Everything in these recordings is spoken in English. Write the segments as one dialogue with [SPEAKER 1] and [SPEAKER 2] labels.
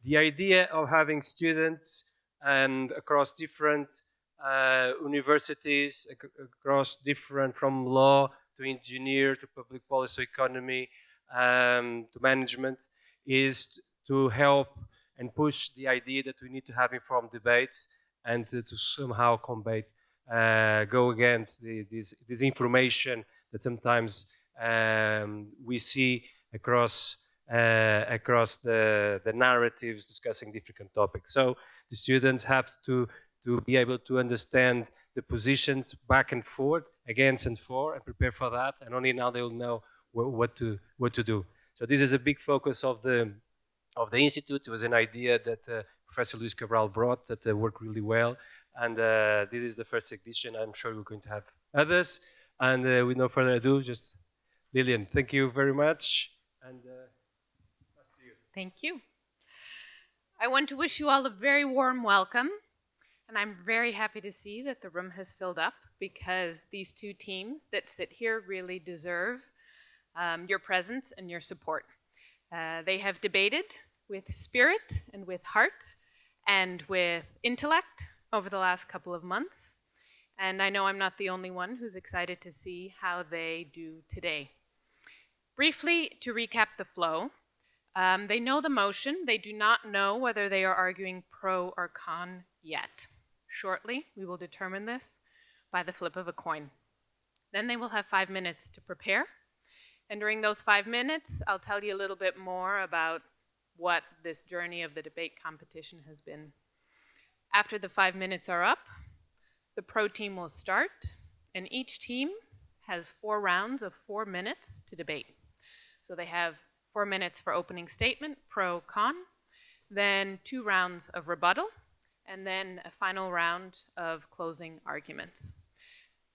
[SPEAKER 1] The idea of having students and across different universities, across different, from law to engineer to public policy, economy, to management, is to help and push the idea that we need to have informed debates and to somehow combat, go against this information that sometimes we see across the narratives discussing different topics. So the students have to be able to understand the positions back and forth, against and for, and prepare for that. And only now they will know what to do. So this is a big focus of the institute. It was an idea that Professor Luis Cabral brought that worked really well. And this is the first edition. I'm sure we're going to have others. And with no further ado, just Lilian, thank you very much. And
[SPEAKER 2] thank you. I want to wish you all a very warm welcome. And I'm very happy to see that the room has filled up, because these two teams that sit here really deserve your presence and your support. They have debated with spirit and with heart and with intellect over the last couple of months. And I know I'm not the only one who's excited to see how they do today. Briefly, to recap the flow, they know the motion. They do not know whether they are arguing pro or con yet. Shortly, we will determine this by the flip of a coin. Then they will have 5 minutes to prepare. And during those 5 minutes, I'll tell you a little bit more about what this journey of the debate competition has been. After the 5 minutes are up, the pro team will start, and each team has 4 rounds of 4 minutes to debate. So they have 4 minutes for opening statement, pro, con, then 2 rounds of rebuttal, and then a final round of closing arguments.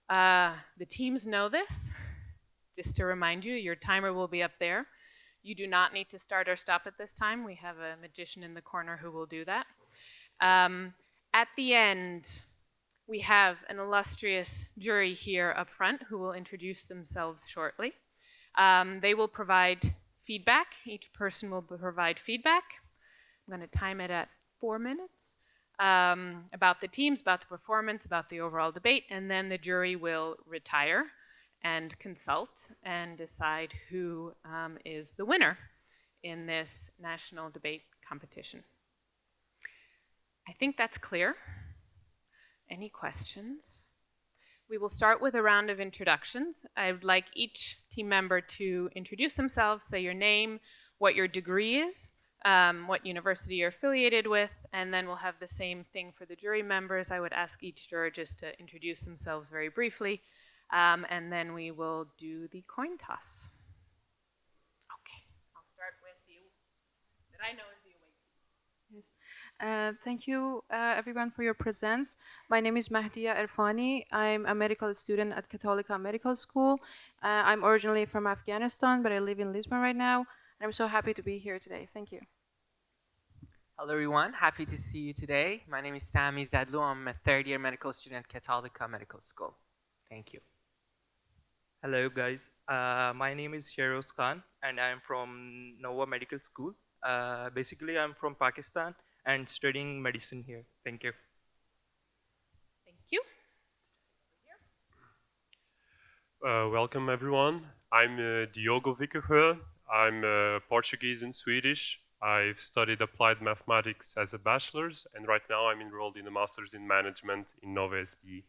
[SPEAKER 2] The teams know this. Just to remind you, your timer will be up there. You do not need to start or stop at this time. We have a magician in the corner who will do that. At the end, we have an illustrious jury here up front who will introduce themselves shortly. They will provide feedback. Each person will provide feedback. I'm going to time it at 4 minutes. About the teams, about the performance, about the overall debate, and then the jury will retire and consult and decide who is the winner in this national debate competition. I think that's clear. Any questions? We will start with a round of introductions. I would like each team member to introduce themselves, say your name, what your degree is, what university you're affiliated with, and then we'll have the same thing for the jury members. I would ask each juror just to introduce themselves very briefly, and then we will do the coin toss. Okay, I'll start with you, that I know is the awake.
[SPEAKER 3] Yes. Thank you, everyone, for your presence. My name is Mahdia Irfani. I'm a medical student at Cattolica Medical School. I'm originally from Afghanistan, but I live in Lisbon right now. And I'm so happy to be here today. Thank you.
[SPEAKER 4] Hello, everyone. Happy to see you today. My name is Sami Zadlu. I'm a third-year medical student at Cattolica Medical School. Thank you.
[SPEAKER 5] Hello, guys. My name is Sheroz Khan, and I'm from Nova Medical School. Basically, I'm from Pakistan and studying medicine here. Thank you.
[SPEAKER 2] Thank you.
[SPEAKER 6] Welcome, everyone. I'm Diogo Vikerhö. I'm Portuguese and Swedish. I've studied applied mathematics as a bachelor's, and right now I'm enrolled in a master's in management in Nova SBE.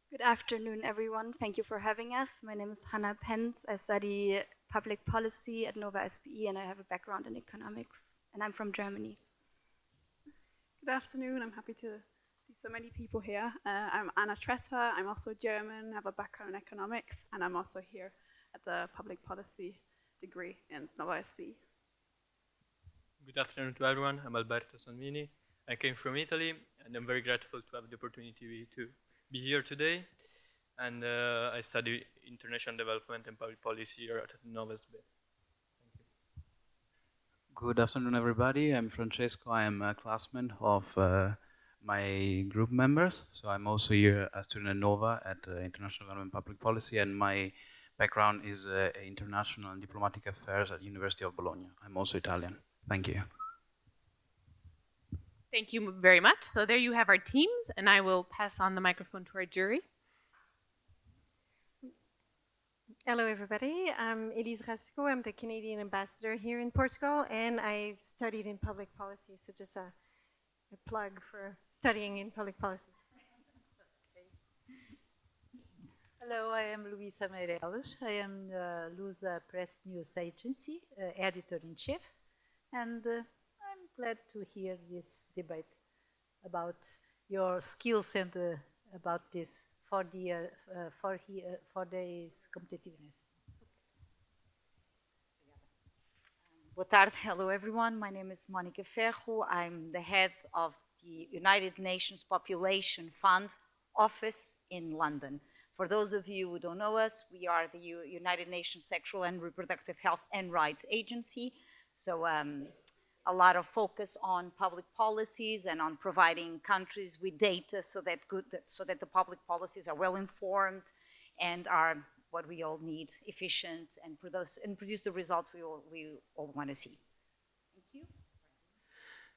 [SPEAKER 7] Good afternoon, everyone. Thank you for having us. My name is Hannah Pence. I study public policy at Nova SBE, and I have a background in economics, and I'm from Germany.
[SPEAKER 8] Good afternoon. I'm happy to see so many people here. I'm Anna Tretter. I'm also German, have a background in economics, and I'm also here at the public policy degree in Nova SBE.
[SPEAKER 9] Good afternoon to everyone. I'm Alberto Sanvini. I came from Italy, and I'm very grateful to have the opportunity to be here today. And I study international development and public policy here at Nova SBE. Thank you.
[SPEAKER 10] Good afternoon, everybody. I'm Francesco. I'm a classmate of my group members. So I'm also here a student at Nova at International Development and Public Policy, and my background is international and diplomatic affairs at University of Bologna. I'm also Italian. Thank you.
[SPEAKER 2] Thank you very much. So there you have our teams, and I will pass on the microphone to our jury.
[SPEAKER 11] Hello, everybody. I'm Elise Rasco. I'm the Canadian ambassador here in Portugal, and I've studied in public policy, so just a plug for studying in public policy.
[SPEAKER 12] Hello, I am Luisa Meireles. I am the Lusa Press News Agency, editor-in-chief, and I'm glad to hear this debate about your skills and about this 4 days competitiveness.
[SPEAKER 13] Boa tarde. Hello, everyone. My name is Mónica Ferro. I'm the head of the United Nations Population Fund office in London. For those of you who don't know us, we are the United Nations Sexual and Reproductive Health and Rights Agency. So a lot of focus on public policies and on providing countries with data so that the public policies are well informed and are what we all need, efficient, and produce the results we all want to see. Thank you.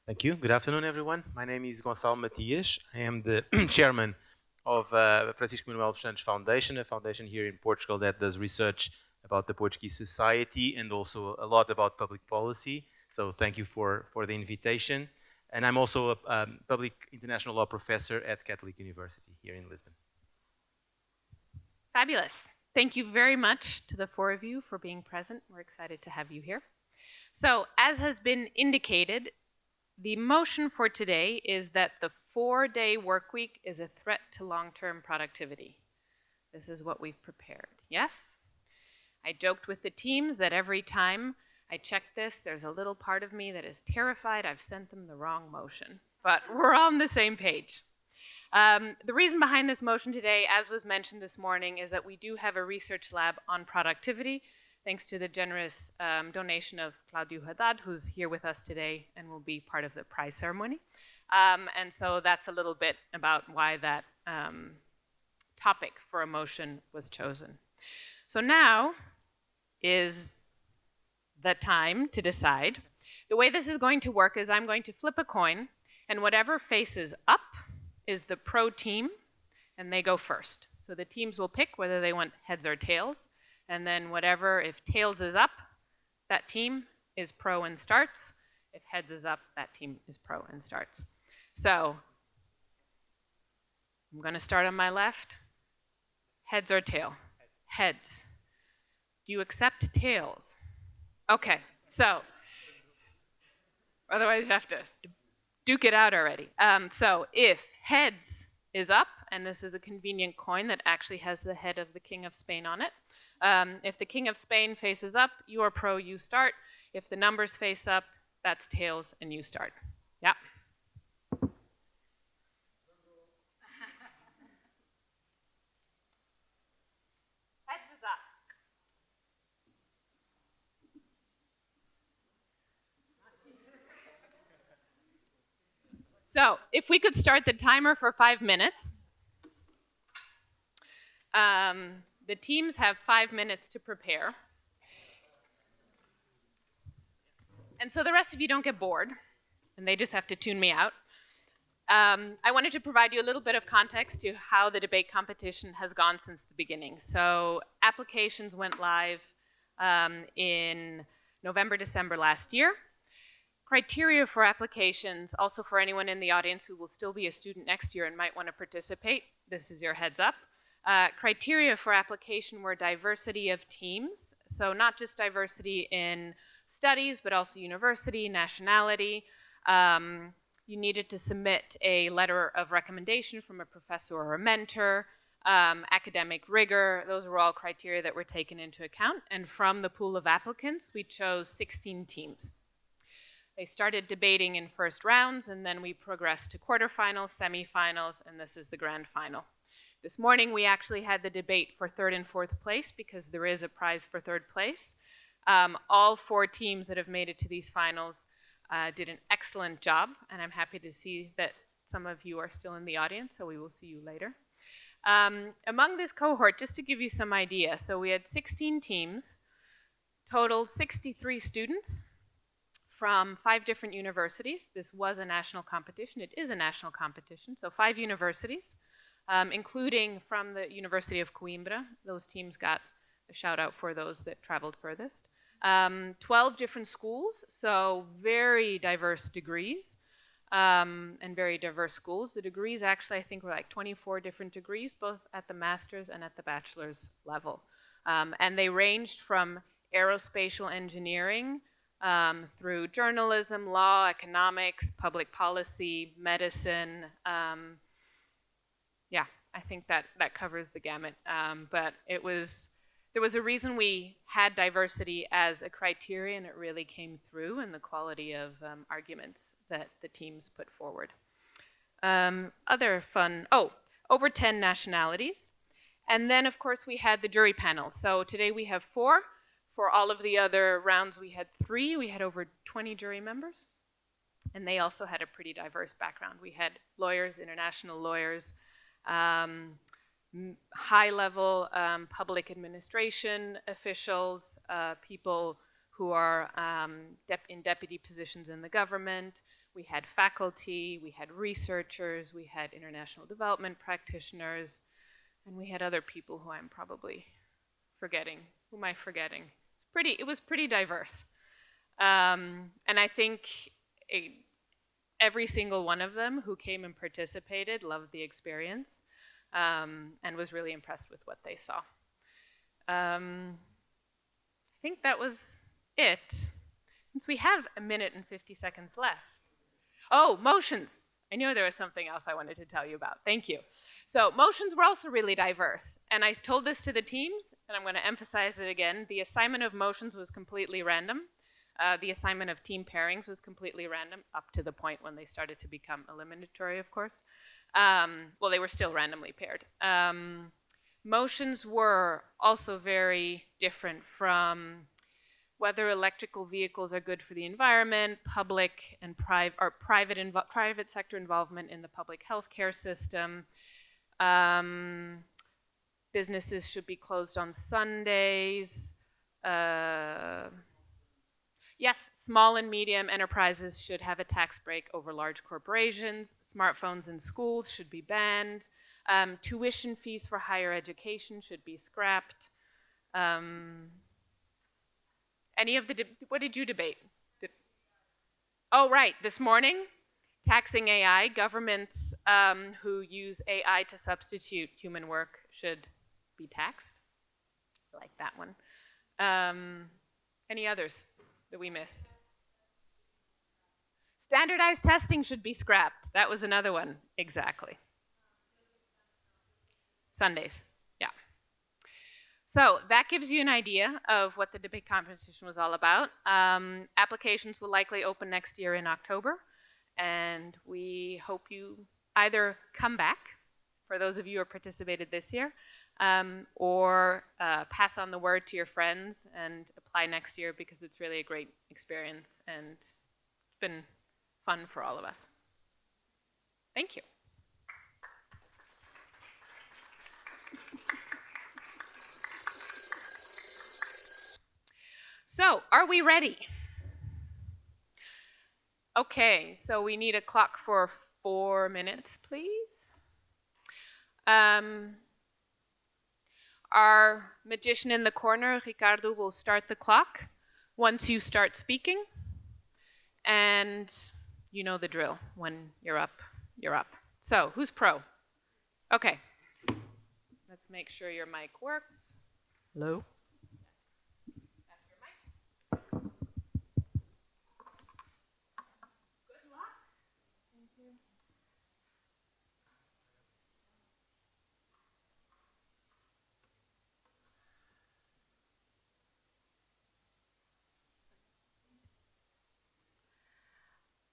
[SPEAKER 14] Thank you. Good afternoon, everyone. My name is Gonçalo Matias. I am the chairman of Francisco Manuel dos Santos Foundation, a foundation here in Portugal that does research about the Portuguese society and also a lot about public policy. So thank you for the invitation. And I'm also a public international law professor at Catholic University here in Lisbon.
[SPEAKER 2] Fabulous. Thank you very much to the 4 of you for being present. We're excited to have you here. So, as has been indicated, the motion for today is that the 4-day work week is a threat to long-term productivity. This is what we've prepared. Yes? I joked with the teams that every time I check this, there's a little part of me that is terrified I've sent them the wrong motion. But we're on the same page. The reason behind this motion today, as was mentioned this morning, is that we do have a research lab on productivity, thanks to the generous donation of Claudio Haddad, who's here with us today and will be part of the prize ceremony. And so that's a little bit about why that topic for a motion was chosen. So now is the time to decide. The way this is going to work is I'm going to flip a coin, and whatever faces up is the pro team, and they go first. So the teams will pick whether they want heads or tails, and then whatever, if tails is up, that team is pro and starts. If heads is up, that team is pro and starts. So I'm going to start on my left. Heads or tail? Heads. Do you accept tails? Okay, so otherwise you have to duke it out already. So if heads is up, and this is a convenient coin that actually has the head of the King of Spain on it. If the King of Spain faces up, you are pro, you start. If the numbers face up, that's tails, and you start. Yeah. Heads is up. So if we could start the timer for 5 minutes. The teams have 5 minutes to prepare. And so the rest of you don't get bored, and they just have to tune me out. I wanted to provide you a little bit of context to how the debate competition has gone since the beginning. So applications went live in November, December last year. Criteria for applications, also for anyone in the audience who will still be a student next year and might want to participate, this is your heads up. Criteria for application were diversity of teams, so not just diversity in studies, but also university, nationality. You needed to submit a letter of recommendation from a professor or a mentor, academic rigor. Those were all criteria that were taken into account. And from the pool of applicants, we chose 16 teams. They started debating in first rounds, and then we progressed to quarterfinals, semifinals, and this is the grand final. This morning, we actually had the debate for 3rd and 4th place because there is a prize for 3rd place. All 4 teams that have made it to these finals did an excellent job, and I'm happy to see that some of you are still in the audience, so we will see you later. Among this cohort, just to give you some idea, so we had 16 teams, total 63 students, from 5 different universities. This was a national competition. It is a national competition. So 5 universities, including from the University of Coimbra. Those teams got a shout out for those that traveled furthest. 12 different schools, so very diverse degrees and very diverse schools. The degrees actually, I think, were like 24 different degrees, both at the master's and at the bachelor's level. And they ranged from aerospatial engineering through journalism, law, economics, public policy, medicine. Yeah, I think that covers the gamut. But there was a reason we had diversity as a criteria, and it really came through in the quality of arguments that the teams put forward. Other fun, over 10 nationalities. And then, of course, we had the jury panel. So today we have 4. For all of the other rounds, we had 3. We had over 20 jury members. And they also had a pretty diverse background. We had lawyers, international lawyers, high-level public administration officials, people who are in deputy positions in the government. We had faculty, we had researchers, we had international development practitioners, and we had other people who I'm probably forgetting. Who am I forgetting? It was pretty diverse. And I think every single one of them who came and participated loved the experience. And was really impressed with what they saw. I think that was it. Since we have 1 minute and 50 seconds left. Oh, motions. I knew there was something else I wanted to tell you about. Thank you. So motions were also really diverse. And I told this to the teams, and I'm going to emphasize it again. The assignment of motions was completely random. The assignment of team pairings was completely random, up to the point when they started to become eliminatory, of course. Well, they were still randomly paired. Motions were also very different from whether electrical vehicles are good for the environment, public and private sector involvement in the public healthcare system. Businesses should be closed on Sundays. Yes, small and medium enterprises should have a tax break over large corporations. Smartphones in schools should be banned. Tuition fees for higher education should be scrapped. What did you debate? Oh, right, this morning, taxing AI. Governments who use AI to substitute human work should be taxed. I like that one. Any others that we missed? Standardized testing should be scrapped. That was another one, exactly. Sundays, yeah. So that gives you an idea of what the debate competition was all about. Applications will likely open next year in October, and we hope you either come back, for those of you who participated this year, or pass on the word to your friends and apply next year, because it's really a great experience and it's been fun for all of us. Thank you. So, are we ready? Okay, so we need a clock for 4 minutes, please. Our magician in the corner, Ricardo, will start the clock once you start speaking. And you know the drill. When you're up, you're up. So, who's pro? Okay. Let's make sure your mic works.
[SPEAKER 5] Hello.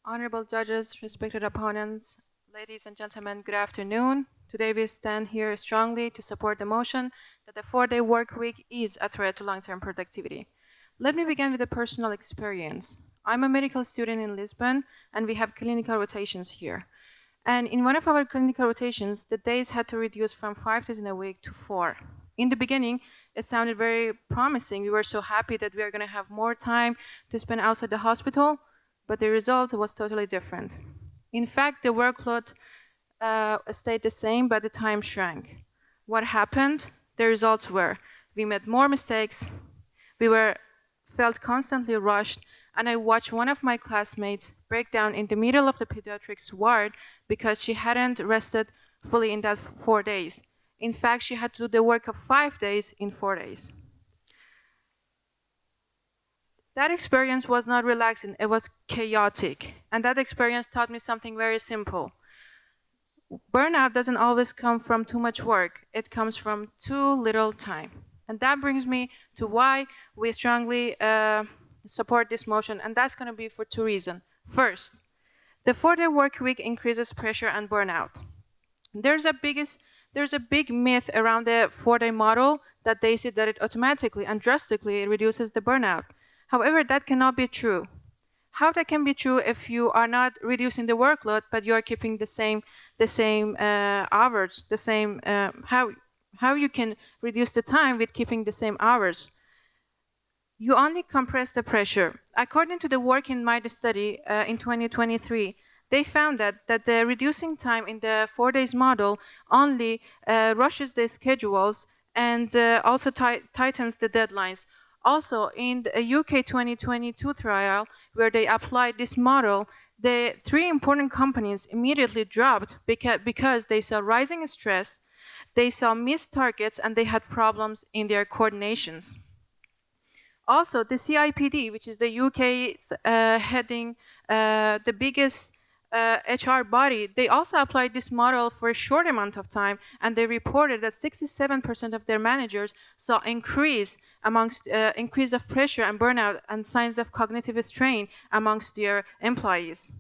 [SPEAKER 3] Honorable judges, respected opponents, ladies and gentlemen, good afternoon. Today we stand here strongly to support the motion that the 4-day work week is a threat to long-term productivity. Let me begin with a personal experience. I'm a medical student in Lisbon, and we have clinical rotations here. And in one of our clinical rotations, the days had to reduce from 5 days in a week to 4. In the beginning, it sounded very promising. We were so happy that we are going to have more time to spend outside the hospital. but the result was totally different. In fact, the workload stayed the same, but the time shrank. What happened? The results were, we made more mistakes, felt constantly rushed, and I watched one of my classmates break down in the middle of the pediatrics ward because she hadn't rested fully in that 4 days. In fact, she had to do the work of 5 days in 4 days. That experience was not relaxing, it was chaotic. And that experience taught me something very simple. Burnout doesn't always come from too much work, it comes from too little time. And that brings me to why we strongly support this motion, and that's going to be for 2 reasons. First, the 4-day work week increases pressure and burnout. There's a big myth around the 4-day model that they say that it automatically and drastically reduces the burnout. However, that cannot be true. How that can be true if you are not reducing the workload, but you are keeping the same hours, the same how you can reduce the time with keeping the same hours? You only compress the pressure. According to the Work in Mind study in 2023, they found that the reducing time in the 4 days model only rushes the schedules and also tightens the deadlines. Also, in the UK 2022 trial, where they applied this model, the 3 important companies immediately dropped because they saw rising stress, they saw missed targets, and they had problems in their coordinations. Also, the CIPD, which is the UK heading the biggest HR body, they also applied this model for a short amount of time, and they reported that 67% of their managers saw increase of pressure and burnout and signs of cognitive strain amongst their employees.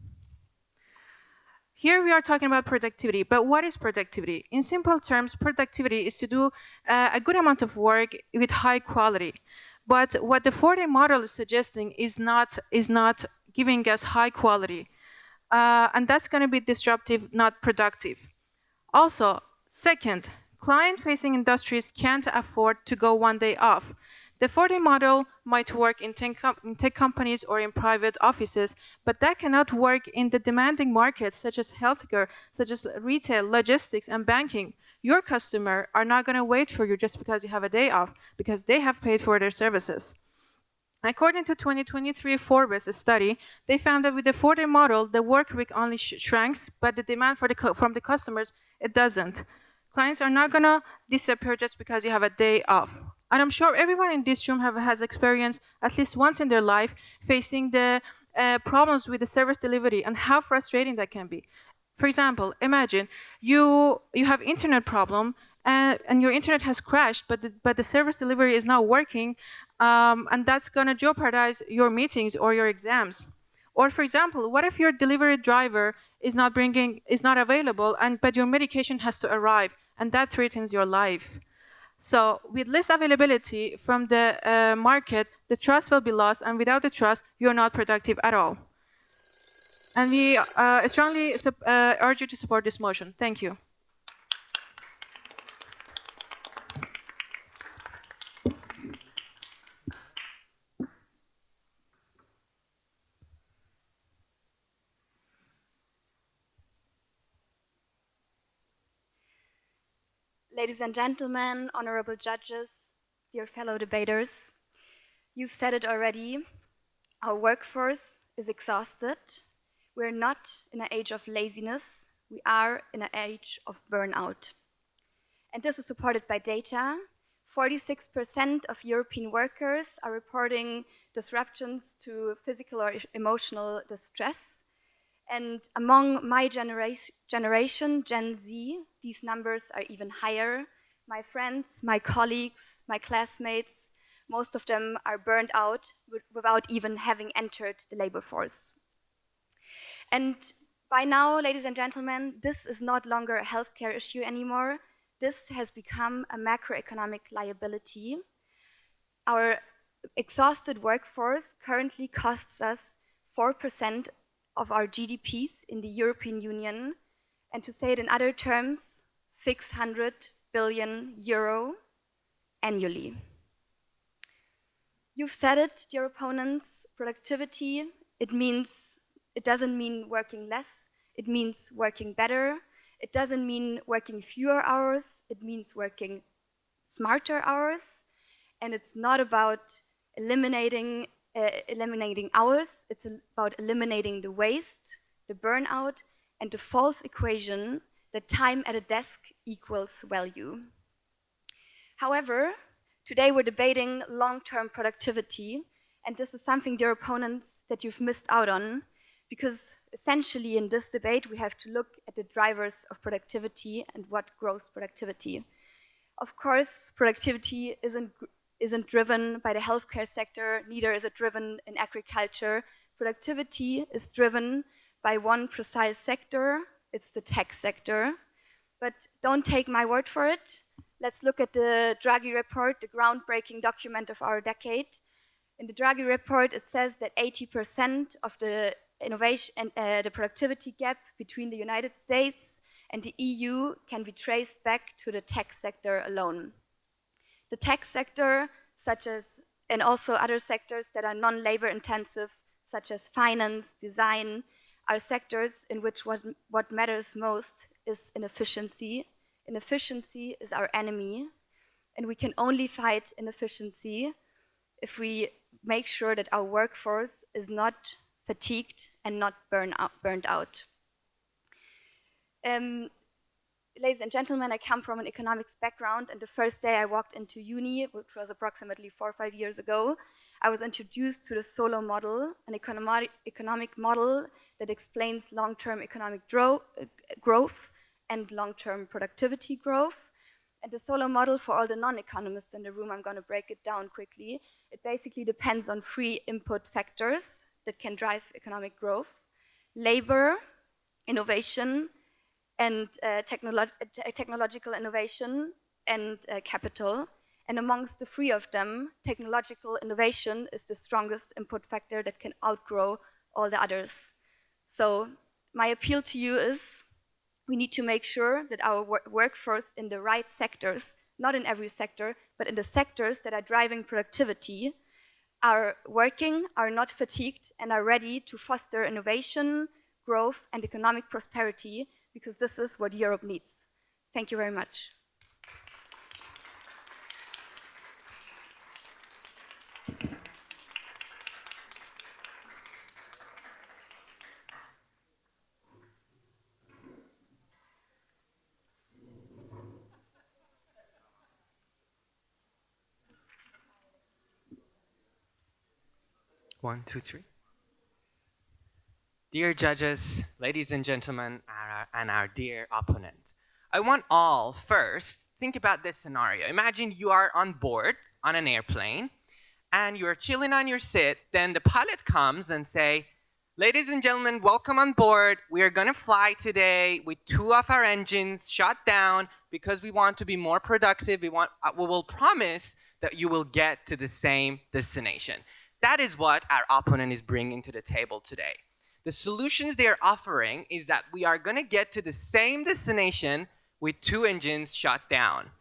[SPEAKER 3] Here we are talking about productivity, but what is productivity? In simple terms, productivity is to do a good amount of work with high quality. But what the 4-day model is suggesting is not giving us high quality. And that's going to be disruptive, not productive. Also, second, client-facing industries can't afford to go 1 day off. The 4-day model might work in tech companies or in private offices, but that cannot work in the demanding markets such as healthcare, such as retail, logistics, and banking. Your customers are not going to wait for you just because you have a day off, because they have paid for their services. According to 2023 Forbes study, they found that with the 4-day model, the work week only shrinks, but the demand from the customers, it doesn't. Clients are not going to disappear just because you have a day off. And I'm sure everyone in this room has experienced at least once in their life facing the problems with the service delivery and how frustrating that can be. For example, imagine you have internet problem and your internet has crashed, but the service delivery is not working, and that's going to jeopardize your meetings or your exams. Or for example, what if your delivery driver is not available, but your medication has to arrive, and that threatens your life? So with less availability from the market, the trust will be lost, and without the trust, you're not productive at all. And we strongly urge you to support this motion. Thank you.
[SPEAKER 7] Ladies and gentlemen, honorable judges, dear fellow debaters, you've said it already, our workforce is exhausted. We're not in an age of laziness, we are in an age of burnout. And this is supported by data. 46% of European workers are reporting disruptions to physical or emotional distress. And among my generation, Gen Z, these numbers are even higher. My friends, my colleagues, my classmates, most of them are burned out without even having entered the labor force. And by now, ladies and gentlemen, this is not longer a healthcare issue anymore. This has become a macroeconomic liability. Our exhausted workforce currently costs us 4% of our GDPs in the European Union, and to say it in other terms, 600 billion euro annually. You've said it, dear opponents, productivity It doesn't mean working less, it means working better. It doesn't mean working fewer hours, it means working smarter hours. And it's not about eliminating hours, it's about eliminating the waste, the burnout, and the false equation that time at a desk equals value. However, today we're debating long-term productivity, and this is something, dear opponents, that you've missed out on, because essentially in this debate we have to look at the drivers of productivity and what grows productivity. Of course, productivity isn't driven by the healthcare sector, neither is it driven in agriculture. Productivity is driven by one precise sector, it's the tech sector. But don't take my word for it. Let's look at the Draghi report, the groundbreaking document of our decade. In the Draghi report, it says that 80% of the innovation and the productivity gap between the United States and the EU can be traced back to the tech sector alone. The tech sector, and also other sectors that are non-labor intensive, such as finance, design, are sectors in which what matters most is inefficiency. Inefficiency is our enemy, and we can only fight inefficiency if we make sure that our workforce is not fatigued and not burned out. Ladies and gentlemen, I come from an economics background, and the first day I walked into uni, which was approximately 4 or 5 years ago, I was introduced to the Solow model, an economic model that explains long-term economic growth and long-term productivity growth. And the Solow model, for all the non-economists in the room, I'm going to break it down quickly. It basically depends on 3 input factors that can drive economic growth: labor, innovation, and technological innovation, and capital. And amongst the 3 of them, technological innovation is the strongest input factor that can outgrow all the others. So my appeal to you is we need to make sure that our workforce in the right sectors, not in every sector, but in the sectors that are driving productivity, are working, are not fatigued, and are ready to foster innovation, growth, and economic prosperity, because this is what Europe needs. Thank you very much.
[SPEAKER 4] One, two, three. Dear judges, ladies and gentlemen, and our dear opponent, I want all first think about this scenario. Imagine you are on board on an airplane and you're chilling on your seat. Then the pilot comes and say, "Ladies and gentlemen, welcome on board. We are going to fly today with 2 of our engines shut down because we want to be more productive. We will promise that you will get to the same destination." That is what our opponent is bringing to the table today. The solutions they are offering is that we are going to get to the same destination with 2 engines shut down.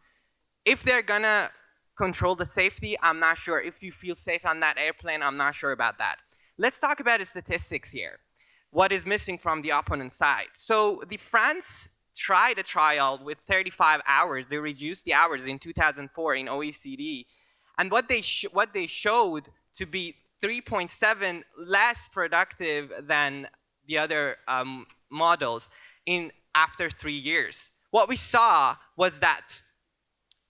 [SPEAKER 4] If they're going to control the safety, I'm not sure. If you feel safe on that airplane, I'm not sure about that. Let's talk about the statistics here. What is missing from the opponent's side? So France tried a trial with 35 hours. They reduced the hours in 2004 in OECD. And what they showed to be 3.7 less productive than the other models after 3 years. What we saw was that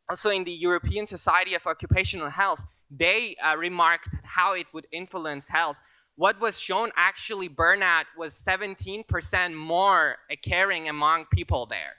[SPEAKER 4] also in the European Society of Occupational Health, they remarked how it would influence health. What was shown actually, burnout was 17% more occurring among people there.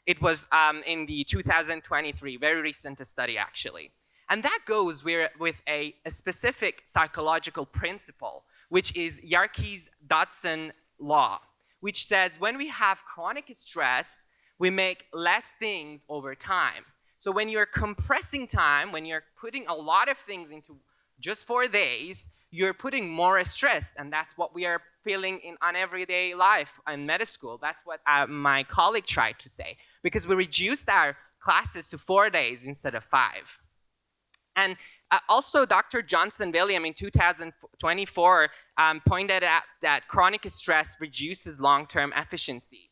[SPEAKER 4] It was in the 2023, very recent study actually. And that goes with a specific psychological principle, which is Yerkes-Dodson law, which says when we have chronic stress, we make less things over time. So when you're compressing time, when you're putting a lot of things into just 4 days, you're putting more stress, and that's what we are feeling on everyday life in med school. That's what my colleague tried to say, because we reduced our classes to 4 days instead of 5. And Also, Dr. Johnson William in 2024 pointed out that chronic stress reduces long-term efficiency.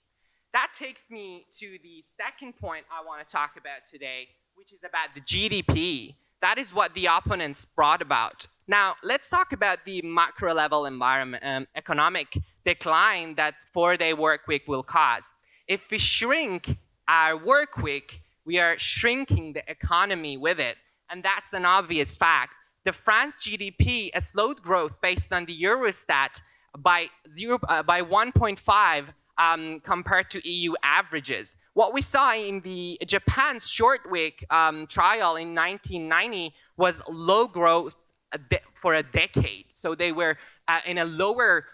[SPEAKER 4] That takes me to the second point I want to talk about today, which is about the GDP. That is what the opponents brought about. Now, let's talk about the macro level environment, economic decline that 4-day work week will cause. If we shrink our work week, we are shrinking the economy with it. And that's an obvious fact. The France GDP slowed growth based on the Eurostat by 1.5 compared to EU averages. What we saw in the Japan's short week trial in 1990 was low growth for a decade. So they were in a lower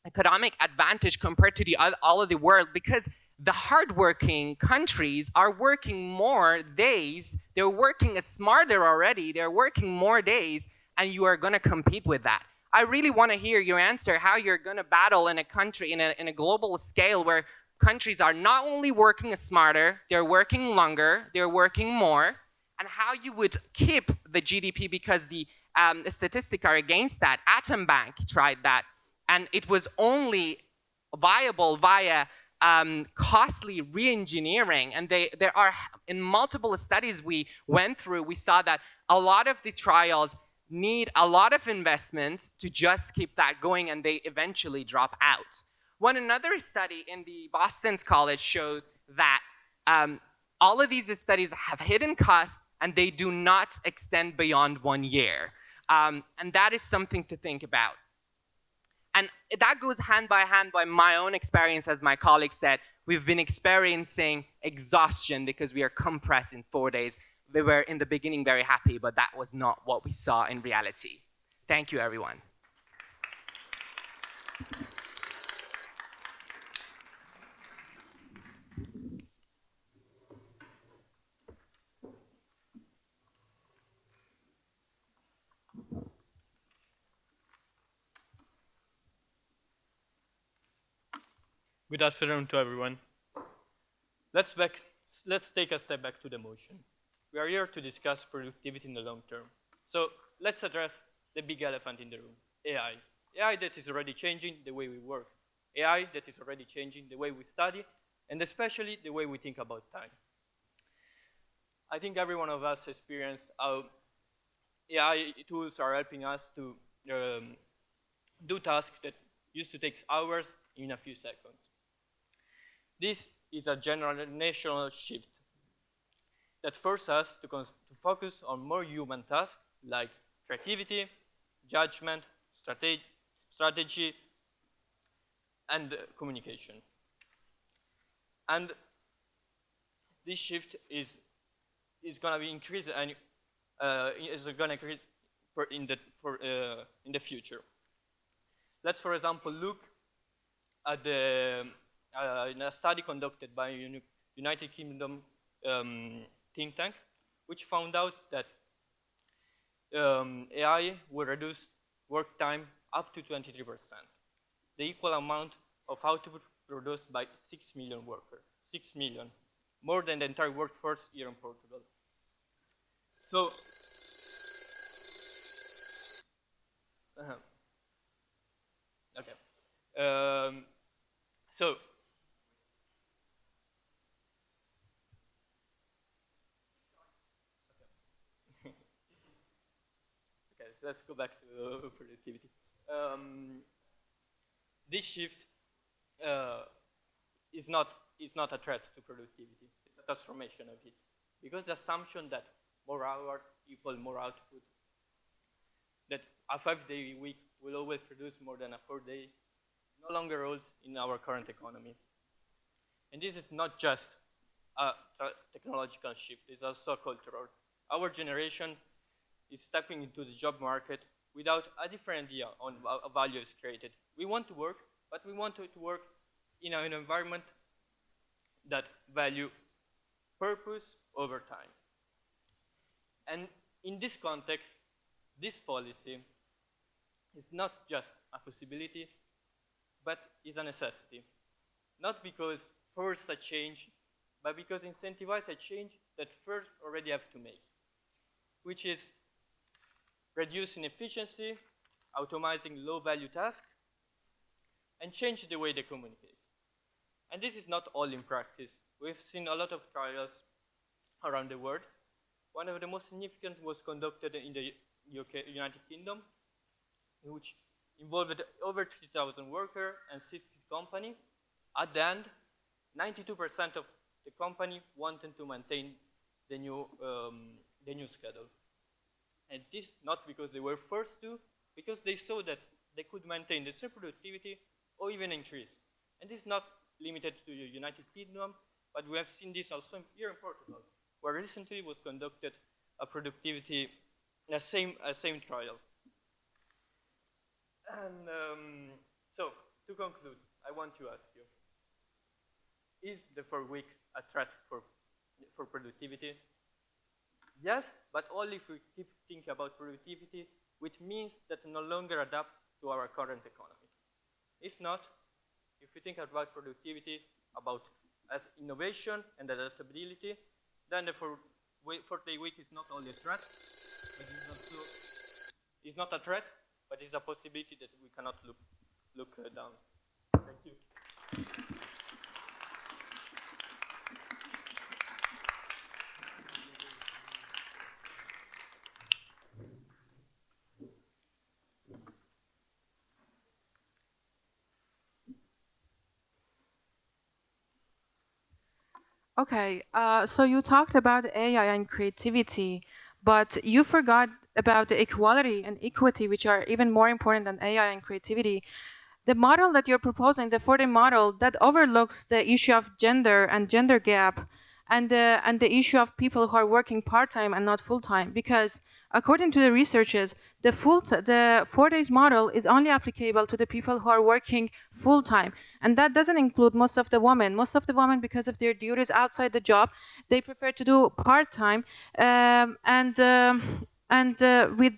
[SPEAKER 4] economic advantage compared to all of the world, because the hardworking countries are working more days. They're working smarter already. They're working more days, and you are going to compete with that. I really want to hear your answer, how you're going to battle in a country, in a global scale where countries are not only working smarter, they're working longer, they're working more, and how you would keep the GDP, because the statistics are against that. Atom Bank tried that, and it was only viable via costly re-engineering. And there are, in multiple studies we went through, we saw that a lot of the trials need a lot of investment to just keep that going, and they eventually drop out. Another study in the Boston College showed that all of these studies have hidden costs, and they do not extend beyond 1 year. And that is something to think about. And that goes hand by my own experience. As my colleague said, we've been experiencing exhaustion because we are compressed in 4 days. We were in the beginning very happy, but that was not what we saw in reality. Thank you, everyone.
[SPEAKER 9] Good afternoon to everyone. Let's take a step back to the motion. We are here to discuss productivity in the long term. So let's address the big elephant in the room, AI. AI that is already changing the way we work. AI that is already changing the way we study, and especially the way we think about time. I think every one of us experienced how AI tools are helping us to do tasks that used to take hours in a few seconds. This is a generational shift that forces us to focus on more human tasks like creativity, judgment, strategy, and communication. And this shift is going to be increased and is going to increase in the future. Let's, for example, look at in a study conducted by United Kingdom think tank, which found out that AI will reduce work time up to 23%, the equal amount of output produced by 6 million workers, 6 million, more than the entire workforce here in Portugal. So, okay. So, let's go back to productivity. This shift is not a threat to productivity. It's a transformation of it. Because the assumption that more hours equal more output, that a 5-day week will always produce more than a 4-day, no longer holds in our current economy. And this is not just a technological shift, it's also cultural. Our generation is stepping into the job market without a different idea on how value is created. We want to work, but we want to work in an environment that value purpose over time. And in this context, this policy is not just a possibility, but is a necessity. Not because force a change, but because incentivize a change that first already have to make. which is reducing efficiency, automating low-value tasks, and change the way they communicate. And this is not all in practice. We've seen a lot of trials around the world. One of the most significant was conducted in the United Kingdom, which involved over 3,000 workers and 60 companies. At the end, 92% of the company wanted to maintain the new schedule. And this not because they were forced to, because they saw that they could maintain the same productivity or even increase. And this is not limited to the United Kingdom, but we have seen this also here in Portugal, where recently was conducted a productivity, a same trial. And so, to conclude, I want to ask you, is the 4-week a threat for productivity? Yes, but only if we keep thinking about productivity, which means that no longer adapt to our current economy. If not, if we think about productivity, about as innovation and adaptability, then the 4-day week is not only a threat, but it's not a threat, but it's a possibility that we cannot look down. Thank you.
[SPEAKER 3] Okay, so you talked about AI and creativity, but you forgot about the equality and equity, which are even more important than AI and creativity. The model that you're proposing, the 4-day model, that overlooks the issue of gender and gender gap, and the issue of people who are working part-time and not full-time, because according to the researchers, the 4 days model is only applicable to the people who are working full-time, and that doesn't include most of the women. Most of the women, because of their duties outside the job, they prefer to do part-time, with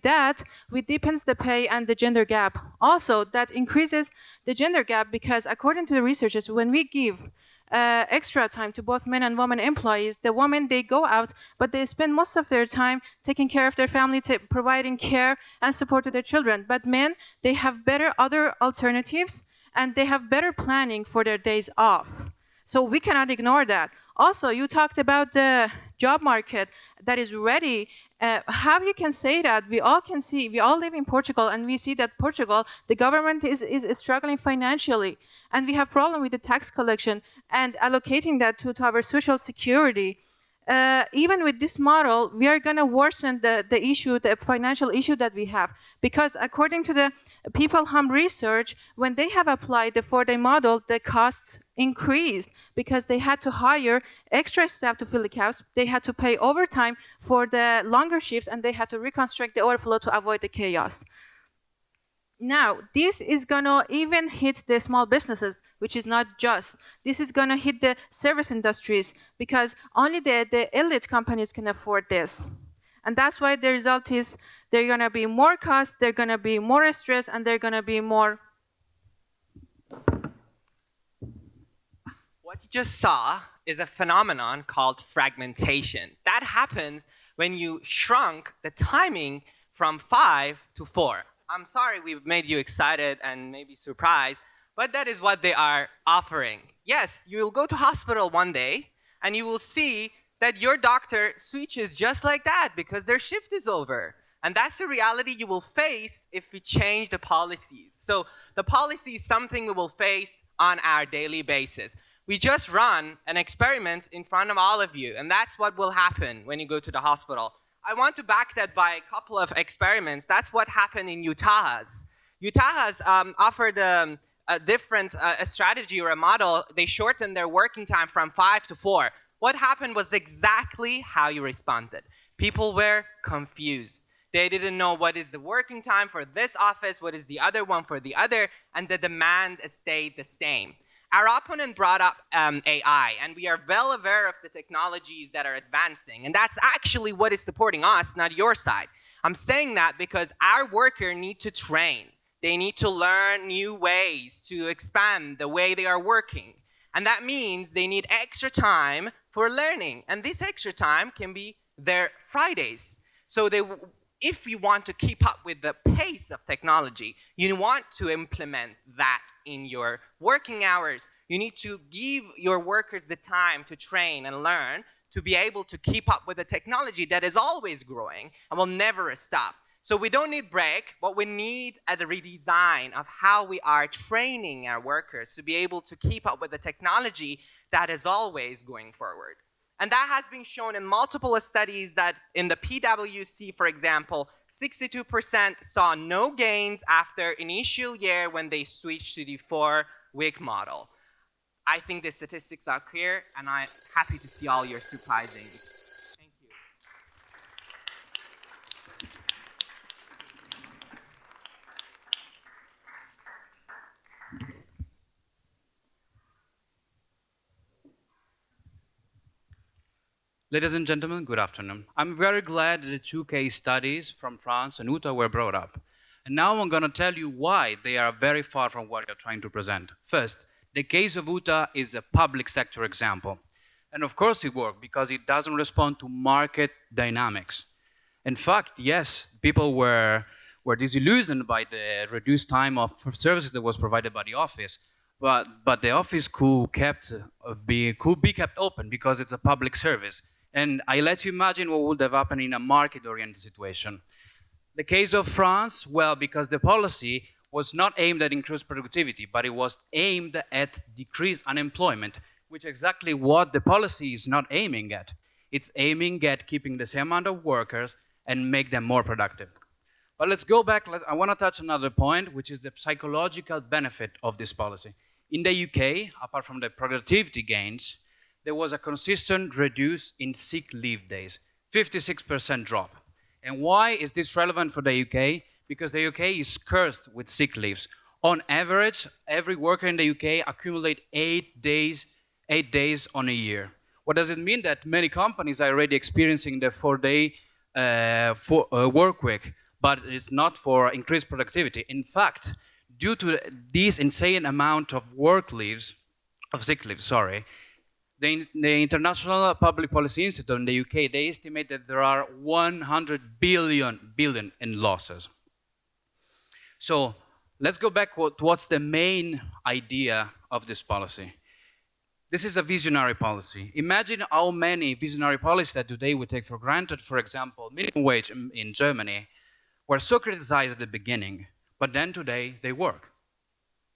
[SPEAKER 3] that, it deepens the pay and the gender gap. Also, that increases the gender gap because according to the researchers, when we give extra time to both men and women employees, the women, they go out, but they spend most of their time taking care of their family, providing care and support to their children. But men, they have better other alternatives and they have better planning for their days off. So we cannot ignore that. Also, you talked about the job market that is ready. How you can say that? We all can see, we all live in Portugal, and we see that Portugal, the government is struggling financially, and we have problem with the tax collection and allocating that to our social security. Even with this model, we are going to worsen the issue, the financial issue that we have. Because according to the People Hum research, when they have applied the 4-day model, the costs increased because they had to hire extra staff to fill the gaps. They had to pay overtime for the longer shifts, and they had to reconstruct the overflow to avoid the chaos. Now, this is going to even hit the small businesses, which is not just. This is going to hit the service industries because only the elite companies can afford this. And that's why the result is they're going to be more cost, they're going to be more stress, and they're going to be more...
[SPEAKER 4] What you just saw is a phenomenon called fragmentation. That happens when you shrunk the timing from 5 to 4. I'm sorry we've made you excited and maybe surprised, but that is what they are offering. Yes, you will go to hospital one day and you will see that your doctor switches just like that because their shift is over. And that's the reality you will face if we change the policies. So the policy is something we will face on our daily basis. We just run an experiment in front of all of you, and that's what will happen when you go to the hospital. I want to back that by a couple of experiments. That's what happened in Utah's. Utah's offered a different strategy or a model. They shortened their working time from 5 to 4. What happened was exactly how you responded. People were confused. They didn't know what is the working time for this office, what is the other one for the other, and the demand stayed the same. Our opponent brought up AI, and we are well aware of the technologies that are advancing, and that's actually what is supporting us, not your side. I'm saying that because our workers need to train. They need to learn new ways to expand the way they are working. And that means they need extra time for learning, and this extra time can be their Fridays. So if you want to keep up with the pace of technology, you want to implement that in your working hours. You need to give your workers the time to train and learn to be able to keep up with the technology that is always growing and will never stop. So we don't need break, but we need a redesign of how we are training our workers to be able to keep up with the technology that is always going forward. And that has been shown in multiple studies that in the PwC, for example, 62% saw no gains after initial year when they switched to the 4-week model. I think the statistics are clear, and I'm happy to see all your surprisings.
[SPEAKER 10] Ladies and gentlemen, good afternoon. I'm very glad that the 2 case studies from France and Utah were brought up. And now I'm going to tell you why they are very far from what you're trying to present. First, the case of Utah is a public sector example. And of course it worked because it doesn't respond to market dynamics. In fact, yes, people were disillusioned by the reduced time of services that was provided by the office. But the office could be kept open because it's a public service. And I let you imagine what would have happened in a market-oriented situation. The case of France, well, because the policy was not aimed at increased productivity, but it was aimed at decreased unemployment, which is exactly what the policy is not aiming at. It's aiming at keeping the same amount of workers and make them more productive. But let's go back. I want to touch another point, which is the psychological benefit of this policy. In the UK, apart from the productivity gains, there was a consistent reduce in sick leave days, 56% drop. And why is this relevant for the UK? Because the UK is cursed with sick leaves. On average, every worker in the UK accumulate 8 days on a year. What does it mean? That many companies are already experiencing the 4-day work week, but it's not for increased productivity. In fact, due to this insane amount of sick leaves, the International Public Policy Institute in the UK, they estimate that there are 100 billion in losses. So let's go back to what's the main idea of this policy. This is a visionary policy. Imagine how many visionary policies that today we take for granted. For example, minimum wage in Germany were so criticized at the beginning, but then today they work.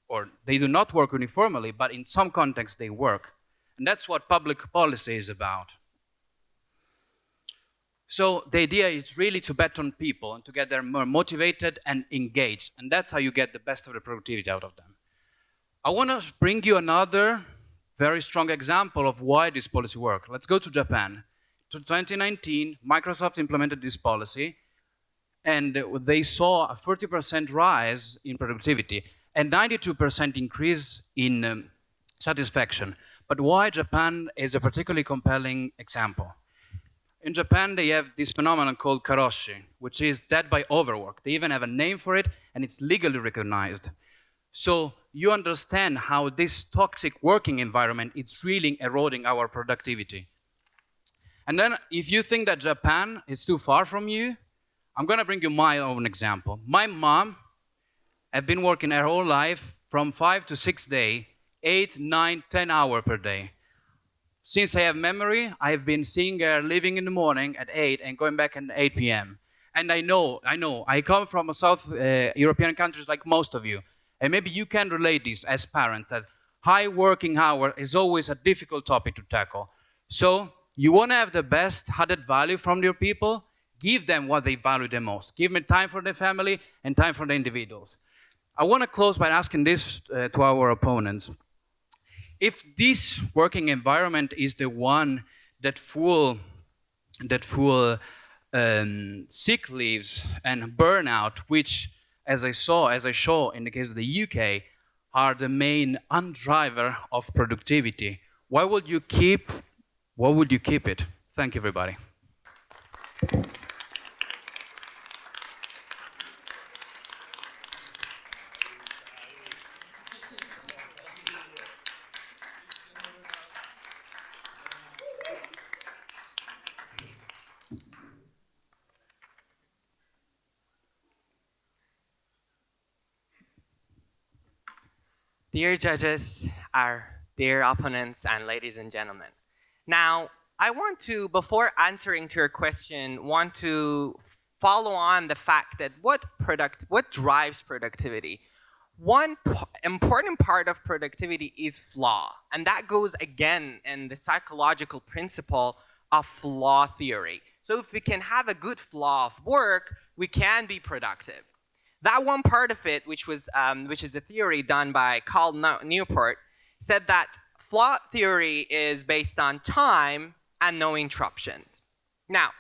[SPEAKER 10] Or they do not work uniformly, but in some contexts they work. And that's what public policy is about. So the idea is really to bet on people and to get them more motivated and engaged. And that's how you get the best of the productivity out of them. I want to bring you another very strong example of why this policy works. Let's go to Japan. In 2019, Microsoft implemented this policy, and they saw a 40% rise in productivity and 92% increase in satisfaction. But why Japan is a particularly compelling example? In Japan, they have this phenomenon called karoshi, which is death by overwork. They even have a name for it, and it's legally recognized. So you understand how this toxic working environment is really eroding our productivity. And then if you think that Japan is too far from you, I'm going to bring you my own example. My mom has been working her whole life from 5 to 6 days, 8, 9, 10 hours per day. Since I have memory, I've been seeing her leaving in the morning at 8 and going back at 8 p.m. And I know, I come from a South European countries like most of you. And maybe you can relate this as parents, that high working hour is always a difficult topic to tackle. So you want to have the best added value from your people, give them what they value the most. Give them time for their family and time for the individuals. I want to close by asking this to our opponents. If this working environment is the one that full sick leaves and burnout, which, as I show in the case of the UK, are the main undriver of productivity, why would you keep it? Thank you, everybody.
[SPEAKER 4] Dear judges, our dear opponents, and ladies and gentlemen. Now, I want to, before answering to your question, want to follow on the fact that what drives productivity? One important part of productivity is flaw, and that goes again in the psychological principle of flaw theory. So if we can have a good flaw of work, we can be productive. That one part of it, which is a theory done by Carl Newport, said that flaw theory is based on time and no interruptions. Now,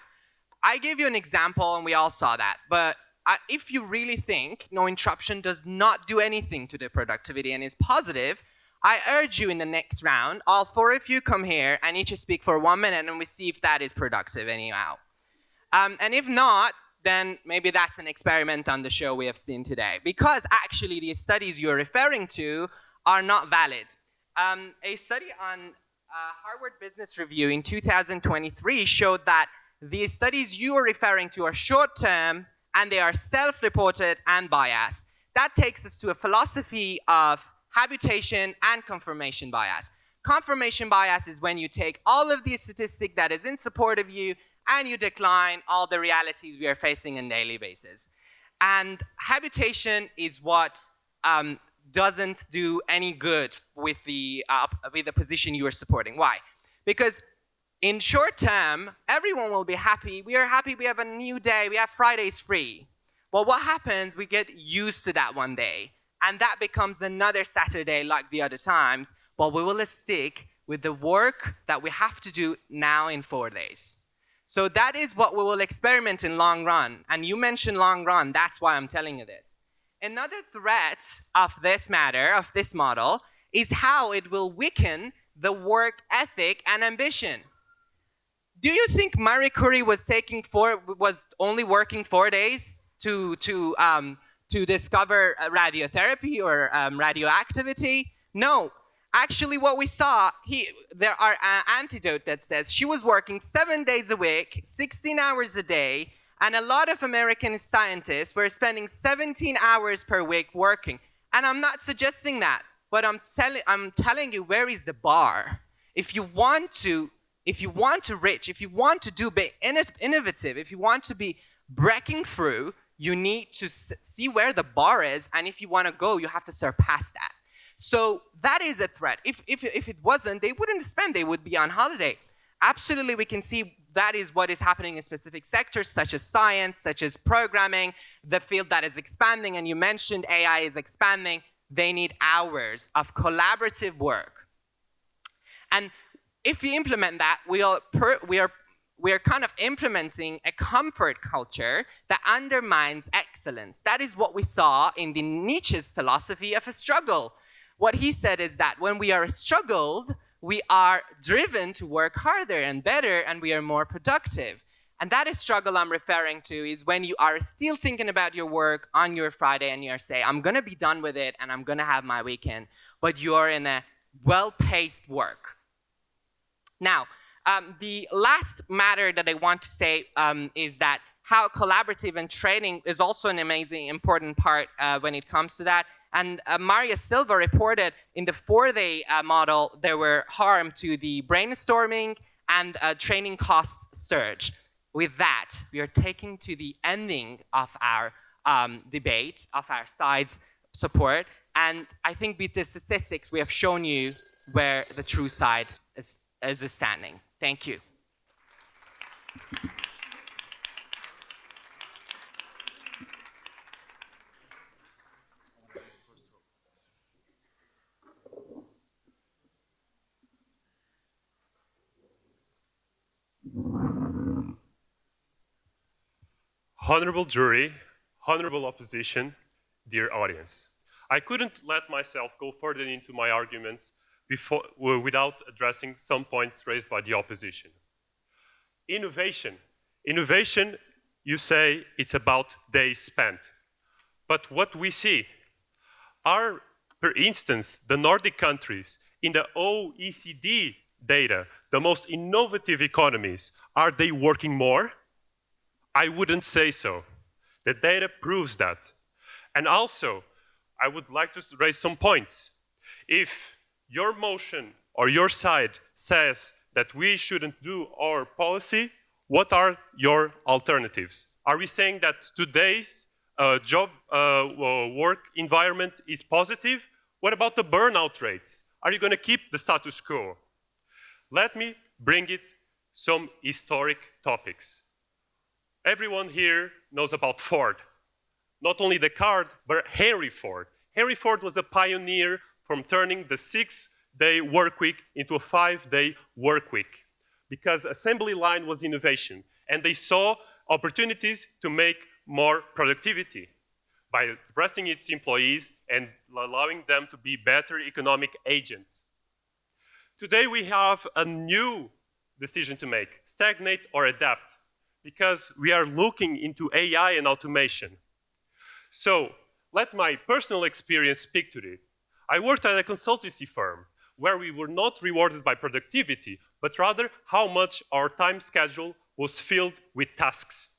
[SPEAKER 4] I gave you an example and we all saw that, but if you really think no interruption does not do anything to the productivity and is positive, I urge you in the next round, all four of you come here and each speak for 1 minute and we see if that is productive anyhow. And if not, then maybe that's an experiment on the show we have seen today. Because actually the studies you're referring to are not valid. A study on Harvard Business Review in 2023 showed that the studies you are referring to are short-term and they are self-reported and biased. That takes us to a philosophy of habitation and confirmation bias. Confirmation bias is when you take all of the statistic that is in support of you and you decline all the realities we are facing on a daily basis. And habitation is what doesn't do any good with the position you are supporting. Why? Because in short term, everyone will be happy. We are happy we have a new day. We have Fridays free. Well, what happens? We get used to that one day. And that becomes another Saturday like the other times. But we will stick with the work that we have to do now in 4 days. So that is what we will experiment in long run. And you mentioned long run. That's why I'm telling you this. Another threat of this matter, of this model, is how it will weaken the work ethic and ambition. Do you think Marie Curie was only working 4 days to discover radiotherapy or radioactivity? No. Actually, what we saw, there are an antidote that says she was working 7 days a week, 16 hours a day, and a lot of American scientists were spending 17 hours per week working. And I'm not suggesting that, but I'm telling you where is the bar. If you want to reach, if you want to be innovative, if you want to be breaking through, you need to see where the bar is, and if you want to go, you have to surpass that. So that is a threat. If it wasn't, they wouldn't spend, they would be on holiday. Absolutely, we can see that is what is happening in specific sectors, such as science, such as programming, the field that is expanding, and you mentioned AI is expanding. They need hours of collaborative work. And if you implement that, we are kind of implementing a comfort culture that undermines excellence. That is what we saw in the Nietzsche's philosophy of a struggle. What he said is that when we are struggled, we are driven to work harder and better, and we are more productive. And that is struggle I'm referring to is when you are still thinking about your work on your Friday and you're saying, I'm gonna be done with it and I'm gonna have my weekend, but you're in a well-paced work. Now, the last matter that I want to say is that how collaborative and training is also an amazing, important part when it comes to that. And Maria Silva reported in the 4-day model, there were harm to the brainstorming and training costs surge. With that, we are taking to the ending of our debate, of our side's support. And I think with the statistics, we have shown you where the true side is standing. Thank you.
[SPEAKER 6] Honorable jury, honorable opposition, dear audience. I couldn't let myself go further into my arguments without addressing some points raised by the opposition. Innovation. Innovation, you say it's about days spent. But what we see are, for instance, the Nordic countries in the OECD data, the most innovative economies, are they working more? I wouldn't say so. The data proves that. And also, I would like to raise some points. If your motion or your side says that we shouldn't do our policy, what are your alternatives? Are we saying that today's job work environment is positive? What about the burnout rates? Are you going to keep the status quo? Let me bring it some historic topics. Everyone here knows about Ford. Not only the car, but Henry Ford. Henry Ford was a pioneer from turning the 6-day work week into a 5-day work week, because assembly line was innovation, and they saw opportunities to make more productivity by trusting its employees and allowing them to be better economic agents. Today we have a new decision to make: stagnate or adapt, because we are looking into AI and automation. So let my personal experience speak to it. I worked at a consultancy firm where we were not rewarded by productivity, but rather how much our time schedule was filled with tasks.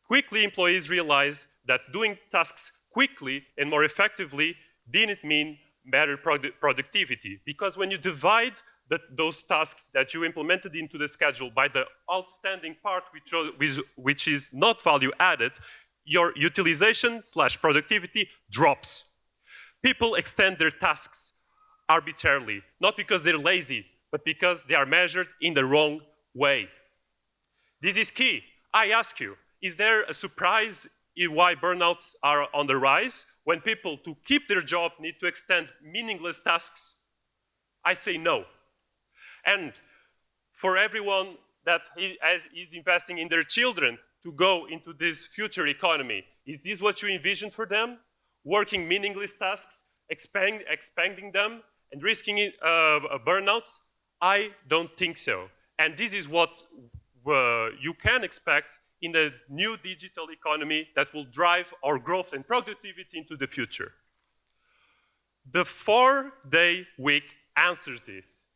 [SPEAKER 6] Quickly, employees realized that doing tasks quickly and more effectively didn't mean better productivity, because when you divide those tasks that you implemented into the schedule by the outstanding part which is not value added, your utilization/productivity drops. People extend their tasks arbitrarily, not because they're lazy, but because they are measured in the wrong way. This is key. I ask you, is there a surprise in why burnouts are on the rise when people, to keep their job, need to extend meaningless tasks? I say no. And for everyone that is investing in their children to go into this future economy, is this what you envision for them? Working meaningless tasks, expanding them, and risking burnouts? I don't think so. And this is what you can expect in the new digital economy that will drive our growth and productivity into the future. The 4-day week answers this.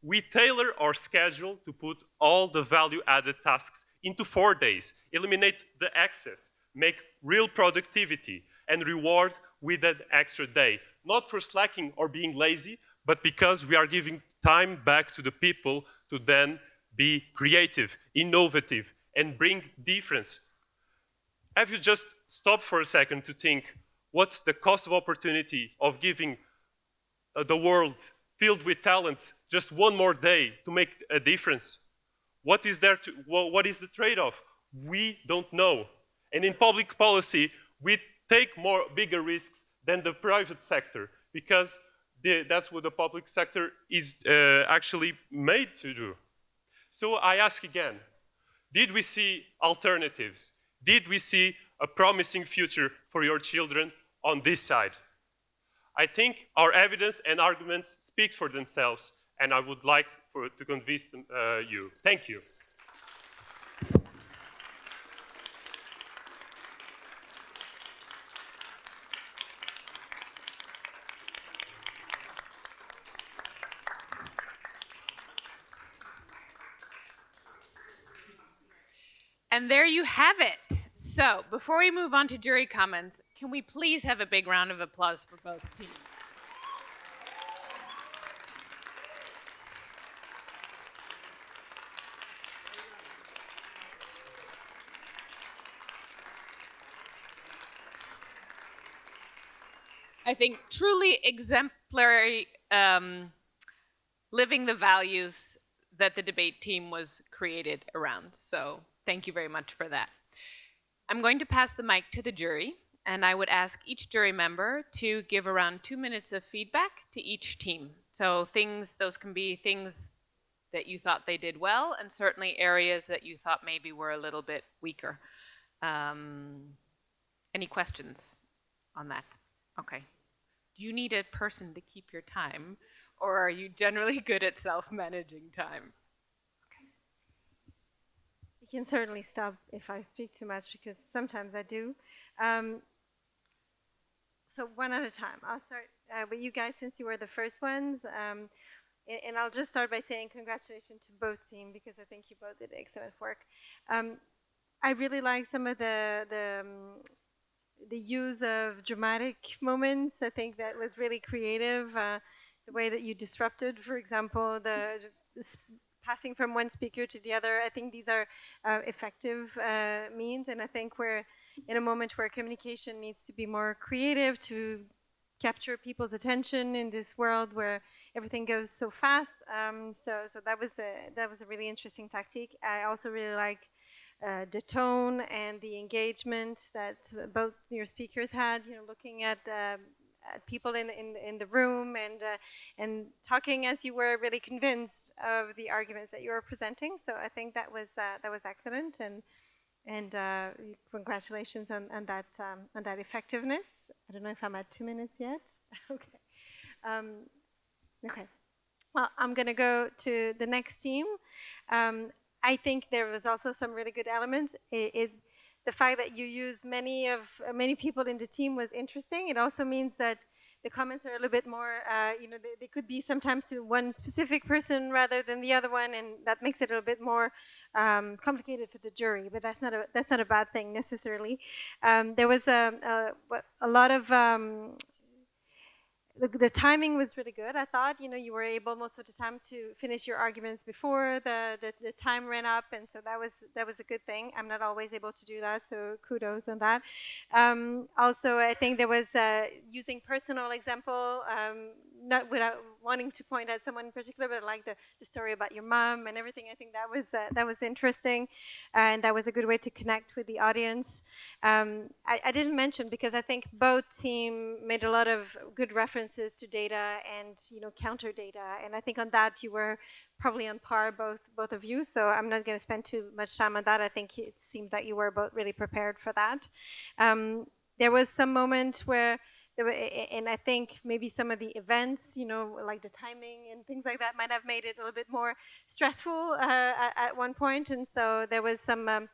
[SPEAKER 6] We tailor our schedule to put all the value-added tasks into 4 days, eliminate the excess, make real productivity, and reward with an extra day. Not for slacking or being lazy, but because we are giving time back to the people to then be creative, innovative, and bring difference. Have you just stopped for a second to think, what's the cost of opportunity of giving the world filled with talents just one more day to make a difference? What is the trade-off? We don't know. And in public policy, we take bigger risks than the private sector, because that's what the public sector is actually made to do. So I ask again, did we see alternatives? Did we see a promising future for your children on this side? I think our evidence and arguments speak for themselves, and I would like to convince you. Thank you.
[SPEAKER 2] And there you have it. So, before we move on to jury comments, can we please have a big round of applause for both teams? I think truly exemplary, living the values that the debate team was created around. So thank you very much for that. I'm going to pass the mic to the jury, and I would ask each jury member to give around 2 minutes of feedback to each team. So those can be things that you thought they did well, and certainly areas that you thought maybe were a little bit weaker. Any questions on that? Okay. Do you need a person to keep your time, or are you generally good at self-managing time?
[SPEAKER 11] You can certainly stop if I speak too much, because sometimes I do. So one at a time. I'll start with you guys, since you were the first ones. And I'll just start by saying congratulations to both teams, because I think you both did excellent work. I really like some of the the use of dramatic moments. I think that was really creative. The way that you disrupted, for example, passing from one speaker to the other. I think these are effective means, and I think we're in a moment where communication needs to be more creative to capture people's attention in this world where everything goes so fast. So that was a really interesting tactic. I also really like the tone and the engagement that both your speakers had. You know, looking at people in the room and talking as you were really convinced of the arguments that you were presenting. So I think that was excellent, and congratulations on that effectiveness. I don't know if I'm at 2 minutes yet. Okay. Okay. Well, I'm going to go to the next team. I think there was also some really good elements. The fact that you used many people in the team was interesting. It also means that the comments are a little bit more, they could be sometimes to one specific person rather than the other one, and that makes it a little bit more complicated for the jury. But that's not a bad thing necessarily. There was a lot of the timing was really good. I thought, you were able most of the time to finish your arguments before the time ran up, and so that was a good thing. I'm not always able to do that, so kudos on that. Also, I think there was using personal example, not without wanting to point at someone in particular, but like the story about your mom and everything. I think that was interesting, and that was a good way to connect with the audience. I didn't mention, because I think both team made a lot of good references to data and counter data, and I think on that you were probably on par, both of you. So I'm not going to spend too much time on that. I think it seemed that you were both really prepared for that. There was some moment where and I think maybe some of the events, like the timing and things like that, might have made it a little bit more stressful at one point. And so there was some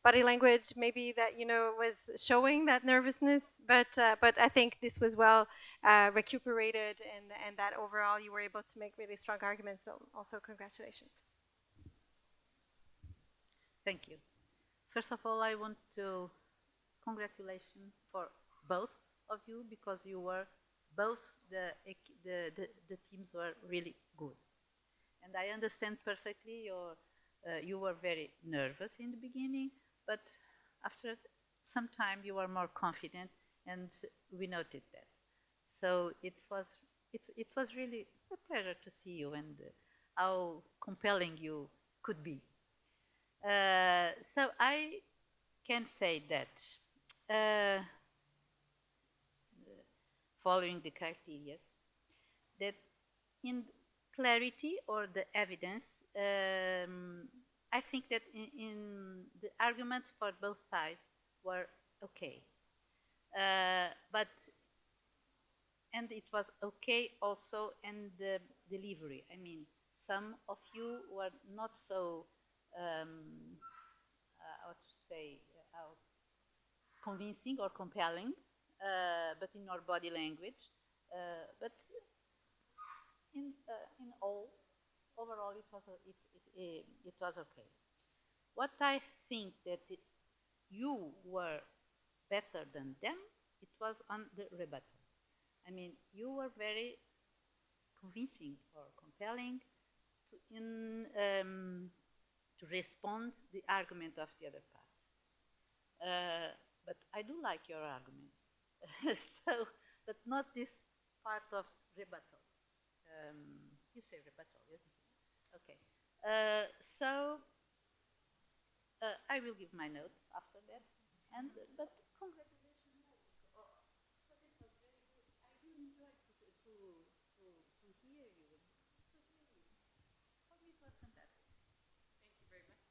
[SPEAKER 11] body language maybe that was showing that nervousness. But I think this was well recuperated, and that overall you were able to make really strong arguments. So also congratulations.
[SPEAKER 12] Thank you. First of all, I want to congratulations for both of you, because you were both the teams were really good, and I understand perfectly you were very nervous in the beginning, but after some time you were more confident, and we noted that. So it was really a pleasure to see you and how compelling you could be. So I can say that. Following the criteria, that in clarity or the evidence, I think that in the arguments for both sides were okay. And it was okay also in the delivery. I mean, some of you were not so, how to say, convincing or compelling, but in your body language, but in overall it was okay. What I think that you were better than them, it was on the rebuttal. I mean, you were very convincing or compelling to respond the argument of the other part. But I do like your arguments. So, but not this part of rebuttal. You say rebuttal, isn't it? Okay. So I will give my notes after that. But congratulations. But it was very good. I really enjoyed to hear you. For me, it was fantastic. Thank you very much.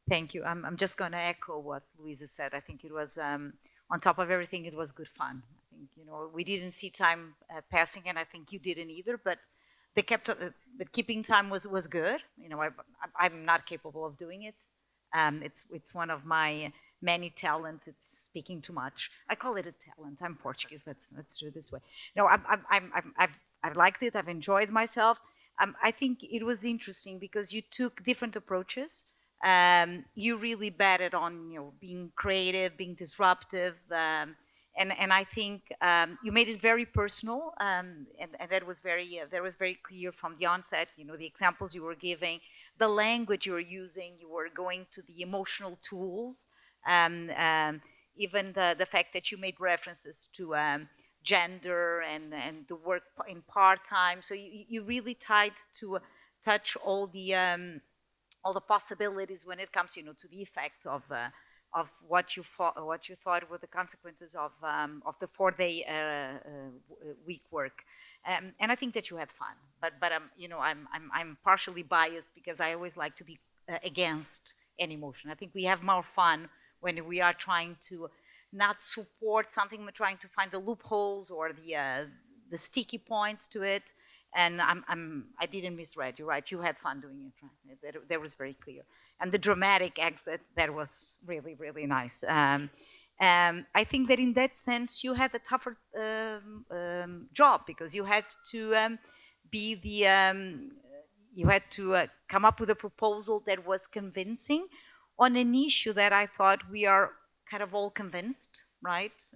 [SPEAKER 13] Thank you. I'm just going to echo what Louisa said. I think it was, on top of everything, it was good fun. I think, we didn't see time passing, and I think you didn't either, but they kept, but keeping time was good. I'm not capable of doing it. It's one of my many talents. It's speaking too much. I call it a talent. I'm Portuguese. Let's do it this way. No, I've liked it. I've enjoyed myself. I think it was interesting because you took different approaches. You really betted on being creative, being disruptive, and I think you made it very personal, and that was very clear from the onset. The examples you were giving, the language you were using, you were going to the emotional tools, even the fact that you made references to gender and the work in part-time. So you really tried to touch all the possibilities when it comes, to the effects of what you thought were the consequences of the 4-day week work, and I think that you had fun. But I'm partially biased because I always like to be against any motion. I think we have more fun when we are trying to not support something, but trying to find the loopholes or the sticky points to it. And I didn't misread you, right? You had fun doing it, right? That was very clear. And the dramatic exit, that was really, really nice. I think that in that sense, you had a tougher job because you had to you had to come up with a proposal that was convincing on an issue that I thought we are kind of all convinced, right?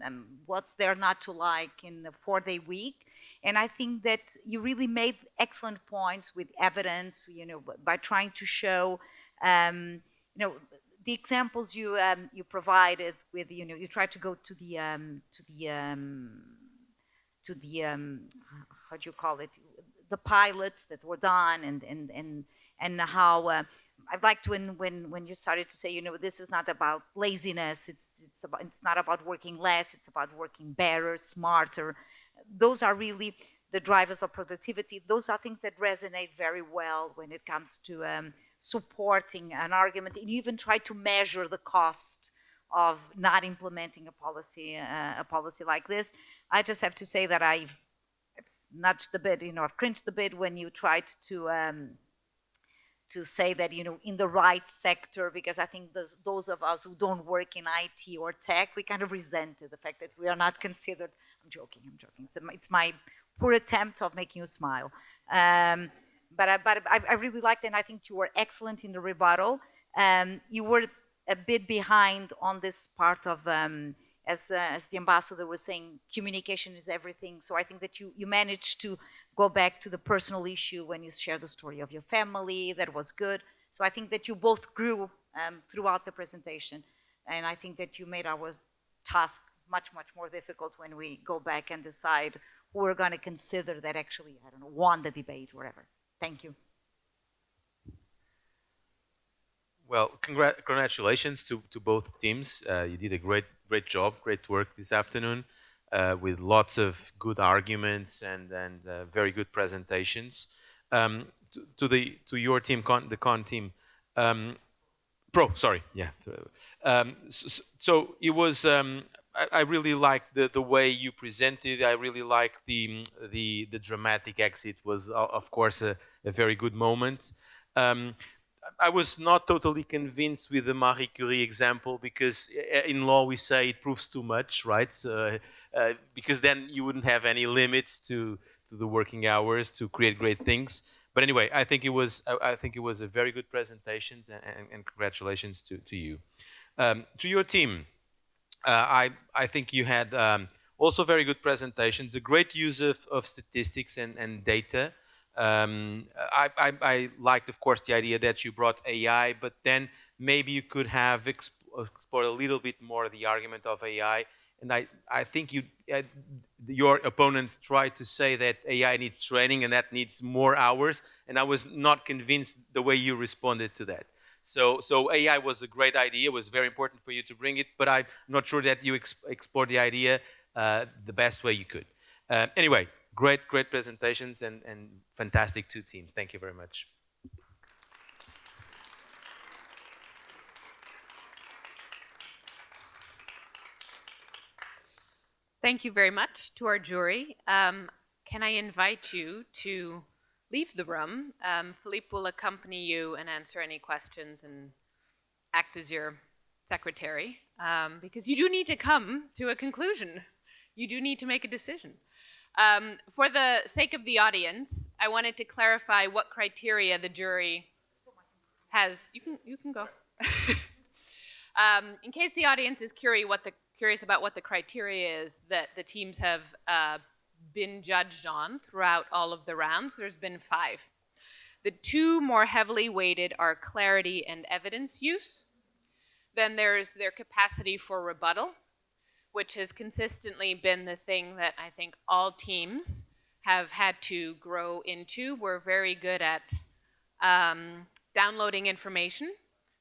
[SPEAKER 13] What's there not to like in the 4-day week? And I think that you really made excellent points with evidence, by trying to show, the examples you provided with, you tried to go to the how do you call it, the pilots that were done, and how I'd like to when you started to say, this is not about laziness, it's not about working less, it's about working better, smarter. Those are really the drivers of productivity. Those are things that resonate very well when it comes to supporting an argument. And you even try to measure the cost of not implementing a policy like this. I just have to say that I've nudged the bit, I've cringed the bit when you tried to say that, in the right sector, because I think those of us who don't work in IT or tech, we kind of resented the fact that we are not considered. I'm joking. It's my poor attempt of making you smile. But I really liked it, and I think you were excellent in the rebuttal. You were a bit behind on this part of, as the ambassador was saying, communication is everything. So I think that you managed to go back to the personal issue when you share the story of your family. That was good. So I think that you both grew throughout the presentation. And I think that you made our task much, much more difficult when we go back and decide who we're going to consider that actually, won the debate, whatever. Thank you.
[SPEAKER 14] Well, congratulations to both teams. You did a great job, great work this afternoon, with lots of good arguments and very good presentations. To your team, the con team, sorry, yeah. So it was. I really liked the way you presented. I really liked the dramatic exit. Was of course a very good moment. I was not totally convinced with the Marie Curie example because in law we say it proves too much, right? Because then you wouldn't have any limits to the working hours to create great things. But anyway, I think it was a very good presentation, and congratulations to you. To your team, I think you had also very good presentations, a great use of statistics and data. I liked, of course, the idea that you brought AI, but then maybe you could have explored a little bit more the argument of AI. And I think your opponents tried to say that AI needs training and that needs more hours, and I was not convinced the way you responded to that. So AI was a great idea. It was very important for you to bring it, but I'm not sure that you explored the idea the best way you could. Anyway, great presentations and fantastic two teams. Thank you very much.
[SPEAKER 2] Thank you very much to our jury. Can I invite you to leave the room? Philippe will accompany you and answer any questions and act as your secretary, because you do need to come to a conclusion. You do need to make a decision. For the sake of the audience, I wanted to clarify what criteria the jury has, you can go. In case the audience is curious about what the criteria is that the teams have been judged on throughout all of the rounds, there's been 5. The 2 more heavily weighted are clarity and evidence use. Then there's their capacity for rebuttal, which has consistently been the thing that I think all teams have had to grow into. We're very good at downloading information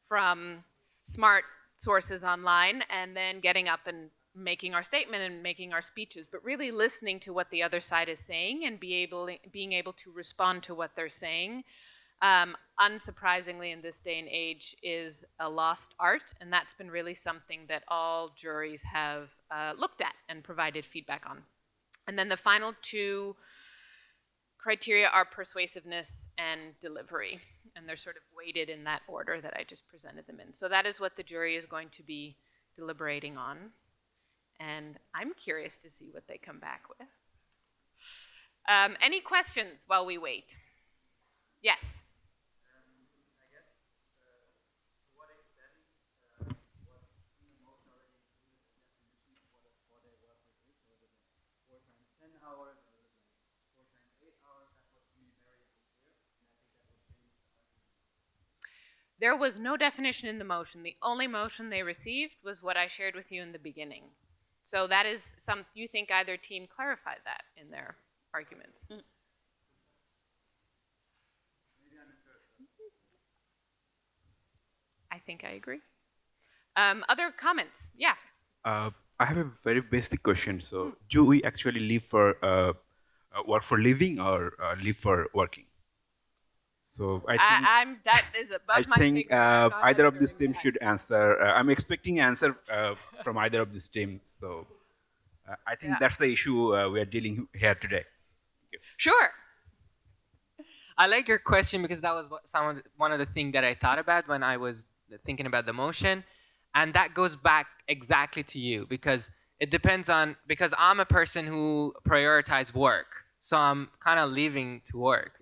[SPEAKER 2] from smart sources online and then getting up and making our statement and making our speeches, but really listening to what the other side is saying and being able to respond to what they're saying, unsurprisingly in this day and age, is a lost art, and that's been really something that all juries have looked at and provided feedback on. And then the final 2 criteria are persuasiveness and delivery, and they're sort of weighted in that order that I just presented them in. So that is what the jury is going to be deliberating on, and I'm curious to see what they come back with. Any questions while we wait? Yes? There was no definition in the motion. The only motion they received was what I shared with you in the beginning. So that is you think either team clarified that in their arguments? I think I agree. Other comments? Yeah.
[SPEAKER 15] I have a very basic question. So, do we actually live for work for living or live for working? So
[SPEAKER 2] that is above my
[SPEAKER 15] think either of these teams should answer. I'm expecting answer from either of these teams. So I think that's the issue we are dealing here today.
[SPEAKER 2] Sure.
[SPEAKER 4] I like your question because that was one of the things that I thought about when I was thinking about the motion. And that goes back exactly to you because it depends on, because I'm a person who prioritizes work. So I'm kind of leaving to work.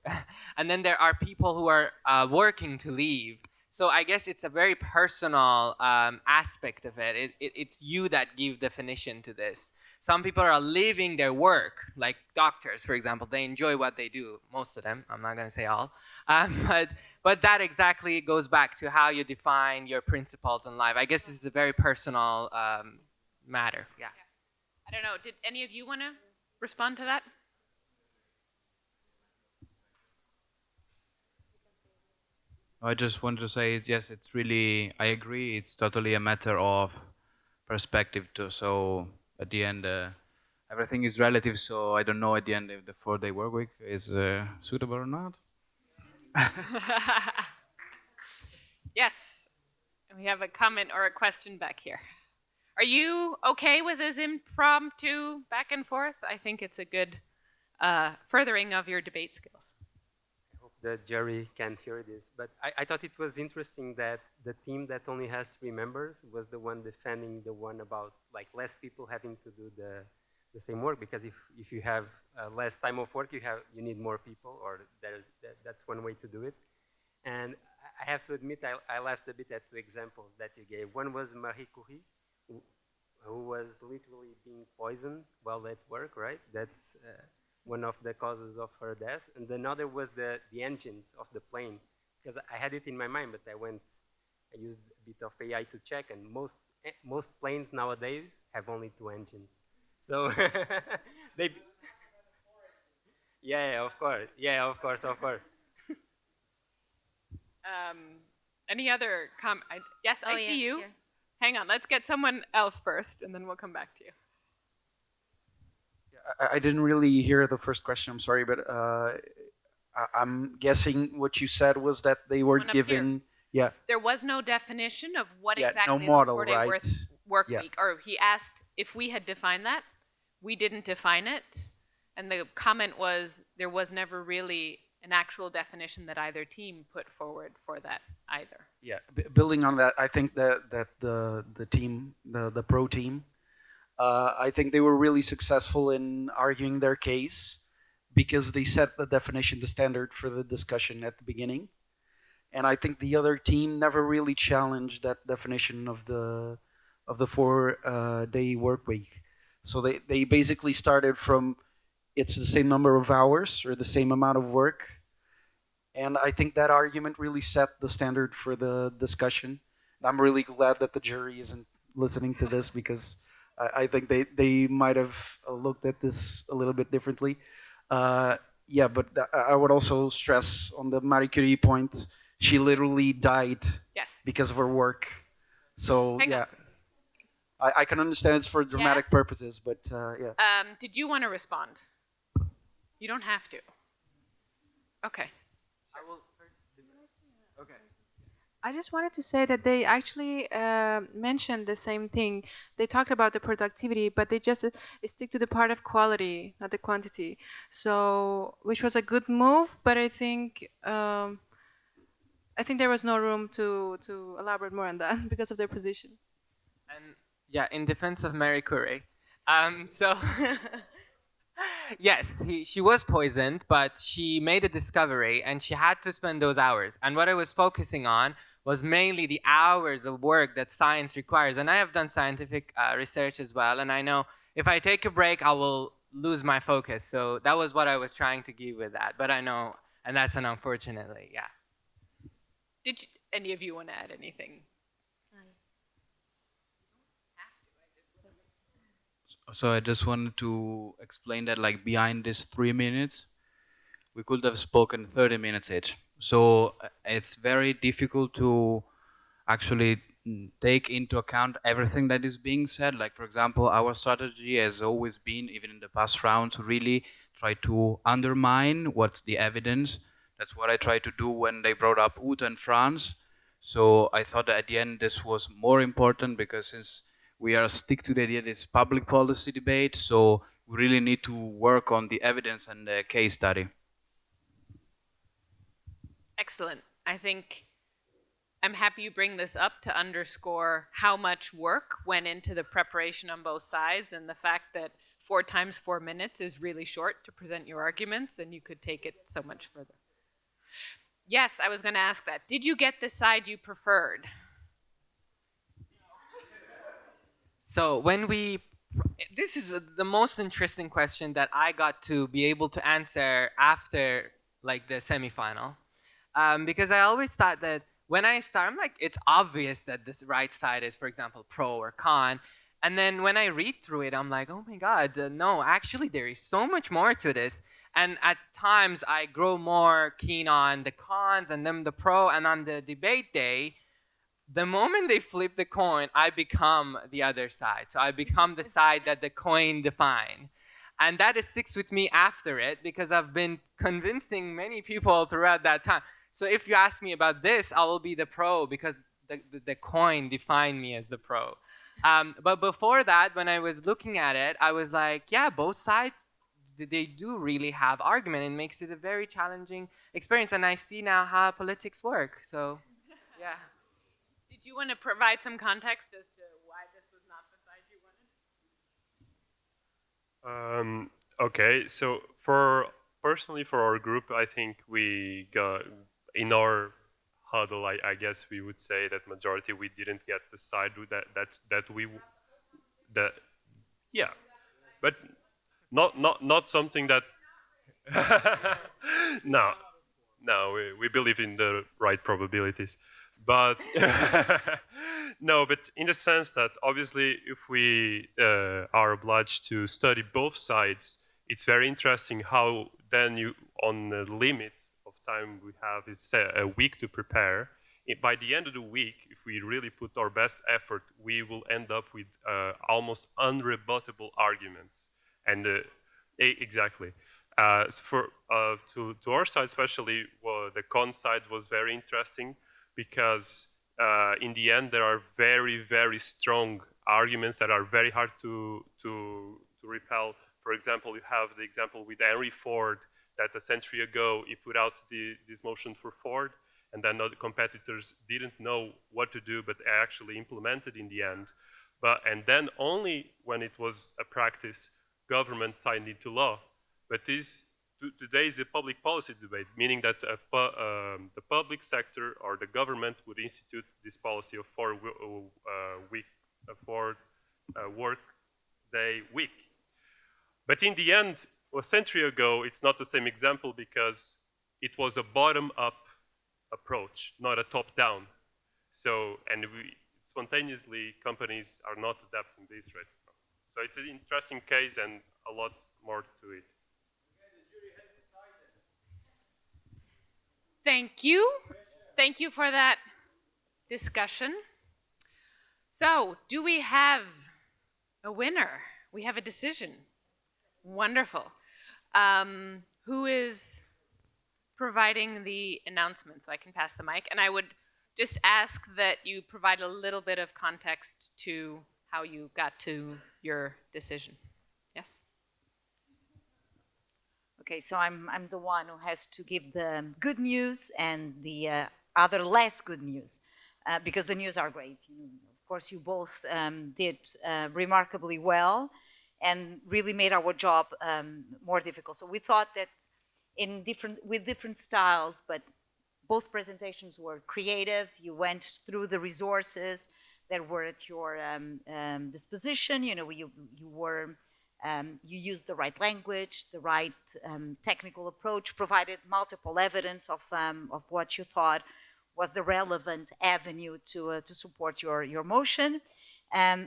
[SPEAKER 4] And then there are people who are working to leave. So I guess it's a very personal aspect of it. It's you that give definition to this. Some people are leaving their work, like doctors, for example. They enjoy what they do, most of them. I'm not going to say all. But that exactly goes back to how you define your principles in life. I guess this is a very personal matter. Yeah.
[SPEAKER 2] I don't know. Did any of you want to respond to that?
[SPEAKER 10] I just wanted to say, yes, it's really, I agree, it's totally a matter of perspective too. So at the end, everything is relative, so I don't know at the end if the 4-day work week is suitable or not.
[SPEAKER 2] Yes, we have a comment or a question back here. Are you okay with this impromptu back and forth? I think it's a good furthering of your debate skills.
[SPEAKER 16] The jury can't hear this, but I thought it was interesting that the team that only has 3 members was the one defending the one about like less people having to do the same work, because if you have less time of work, you need more people, or that's one way to do it. And I have to admit I laughed a bit at 2 examples that you gave. One was Marie Curie, who was literally being poisoned while at work, right? That's one of the causes of her death. And another was the engines of the plane, because I had it in my mind, but I used a bit of AI to check, and most planes nowadays have only 2 engines. So they, yeah, of course, of course.
[SPEAKER 2] Any other comment? Yes, I see you. Here. Hang on, let's get someone else first, and then we'll come back to you.
[SPEAKER 17] I didn't really hear the first question, I'm sorry, but I'm guessing what you said was that they were given, yeah.
[SPEAKER 2] There was no definition of what exactly
[SPEAKER 17] no model,
[SPEAKER 2] the 4-day
[SPEAKER 17] right?
[SPEAKER 2] work week, or he asked if we had defined that. We didn't define it, and the comment was there was never really an actual definition that either team put forward for that either.
[SPEAKER 17] Yeah, building on that, I think that the team, the pro team, I think they were really successful in arguing their case because they set the definition, the standard for the discussion at the beginning. and I think the other team never really challenged that definition of the 4-day work week. So they basically started from it's the same number of hours or the same amount of work. And I think that argument really set the standard for the discussion. I'm really glad that the jury isn't listening to this because I think they might have looked at this a little bit differently. Yeah, but I would also stress on the Marie Curie point, she literally died because of her work. So yeah, I can understand it's for dramatic purposes, but yeah.
[SPEAKER 2] Did you want to respond? You don't have to. Okay.
[SPEAKER 3] I just wanted to say that they actually mentioned the same thing. They talked about the productivity, but they just stick to the part of quality, not the quantity. So, which was a good move, but I think there was no room to elaborate more on that because of their position.
[SPEAKER 4] And yeah, in defense of Marie Curie, so yes, she was poisoned, but she made a discovery and she had to spend those hours. And what I was focusing on was mainly the hours of work that science requires. And I have done scientific research as well, and I know if I take a break, I will lose my focus. So that was what I was trying to give with that. But I know, and that's an unfortunately, yeah.
[SPEAKER 2] Did any of you want to add anything?
[SPEAKER 10] So I just wanted to explain that, like, behind these 3 minutes, we could have spoken 30 minutes each. So it's very difficult to actually take into account everything that is being said. Like, for example, our strategy has always been, even in the past rounds, to really try to undermine what's the evidence. That's what I tried to do when they brought up UT and France. So I thought that at the end this was more important, because since we are stick to the idea that it's public policy debate, so we really need to work on the evidence and the case study.
[SPEAKER 2] Excellent. I think I'm happy you bring this up to underscore how much work went into the preparation on both sides, and the fact that 4 times 4 minutes is really short to present your arguments, and you could take it so much further. Yes, I was going to ask that. Did you get the side you preferred?
[SPEAKER 4] So this is the most interesting question that I got to be able to answer after like the semifinal. Because I always thought that when I start, I'm like, it's obvious that this right side is, for example, pro or con. And then when I read through it, I'm like, oh my God, no, actually there is so much more to this. And at times I grow more keen on the cons and then the pro, and on the debate day, the moment they flip the coin, I become the other side. So I become the side that the coin define. And that sticks with me after it, because I've been convincing many people throughout that time. So if you ask me about this, I will be the pro, because the coin defined me as the pro. But before that, when I was looking at it, I was like, yeah, both sides, they do really have argument. It makes it a very challenging experience. And I see now how politics work. So, yeah.
[SPEAKER 2] Did you want to provide some context as to why this was not the side you wanted?
[SPEAKER 6] Okay, so personally for our group, I think we got, in our huddle, I guess we would say that majority we didn't get the side yeah, but not something that no, we believe in the right probabilities, but no, but in the sense that obviously if we are obliged to study both sides, it's very interesting how then you, on the limit of time we have is a week to prepare. By the end of the week, if we really put our best effort, we will end up with almost unrebuttable arguments. And exactly. To our side especially, well, the con side was very interesting, because in the end there are very, very strong arguments that are very hard to repel. For example, you have the example with Henry Ford, that a century ago he put out this motion for Ford, and then other competitors didn't know what to do, but actually implemented in the end. And then only when it was a practice, government signed into law. But this today is a public policy debate, meaning that the public sector or the government would institute this policy of work day week. But in the end, a century ago, it's not the same example because it was a bottom-up approach, not a top-down. So, and spontaneously, companies are not adapting this right now. So it's an interesting case and a lot more to it.
[SPEAKER 2] Thank you. Thank you for that discussion. So, do we have a winner? We have a decision. Wonderful. Who is providing the announcement so I can pass the mic? And I would just ask that you provide a little bit of context to how you got to your decision. Yes?
[SPEAKER 13] Okay, so I'm the one who has to give the good news and the other less good news, because the news are great. Of course, you both did remarkably well and really made our job more difficult. So we thought that with different styles, but both presentations were creative. You went through the resources that were at your disposition. You used the right language, the right technical approach, provided multiple evidence of what you thought was the relevant avenue to support your motion.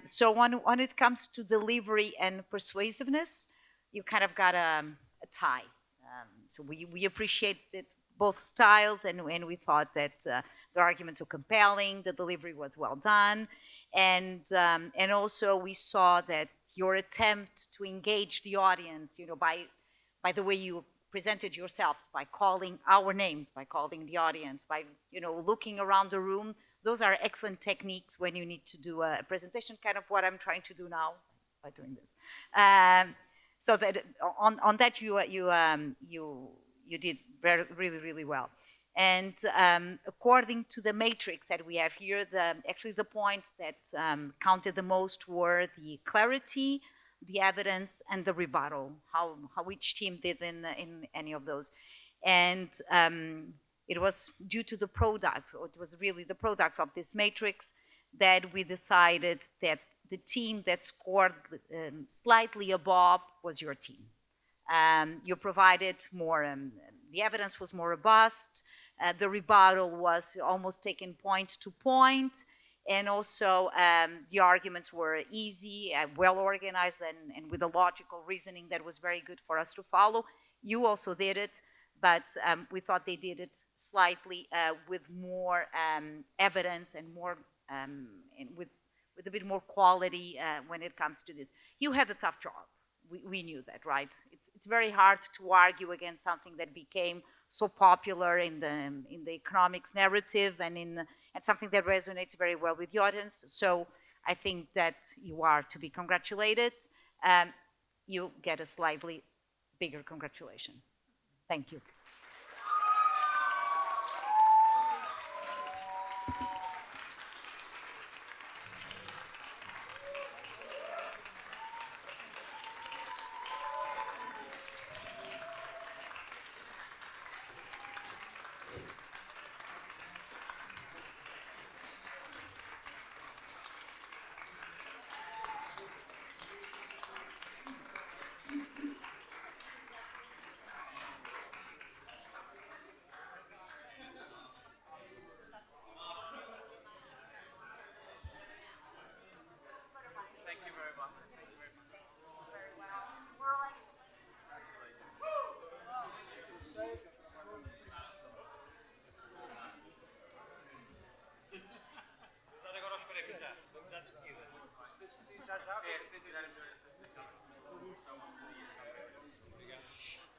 [SPEAKER 13] So when it comes to delivery and persuasiveness, you kind of got a tie. So we appreciated both styles, and we thought that the arguments were compelling, the delivery was well done, and also we saw that your attempt to engage the audience, by the way you presented yourselves, by calling our names, by calling the audience, by looking around the room. Those are excellent techniques when you need to do a presentation, kind of what I'm trying to do now by doing this. So that on that you did really well. And according to the matrix that we have here, actually the points that counted the most were the clarity, the evidence, and the rebuttal, how each team did in any of those. And it was due to the product, or it was really the product of this matrix, that we decided that the team that scored slightly above was your team. You provided more, the evidence was more robust, the rebuttal was almost taken point to point, and also the arguments were easy, well organized, and with a logical reasoning that was very good for us to follow. You also did it, but we thought they did it slightly with more evidence and more, and with a bit more quality when it comes to this. You had a tough job. We knew that, right? It's very hard to argue against something that became so popular in the economics narrative and something that resonates very well with the audience. So I think that you are to be congratulated. You get a slightly bigger congratulation. Thank you.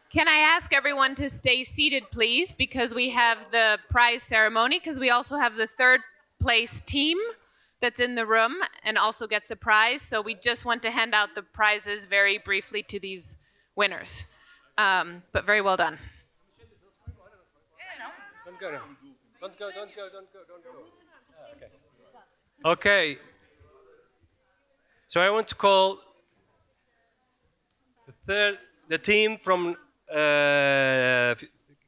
[SPEAKER 2] Can I ask everyone to stay seated, please, because we have the prize ceremony, because we also have the third place team that's in the room and also gets a prize. So we just want to hand out the prizes very briefly to these winners. But very well done.
[SPEAKER 1] Don't go. Okay. So I want to call the team from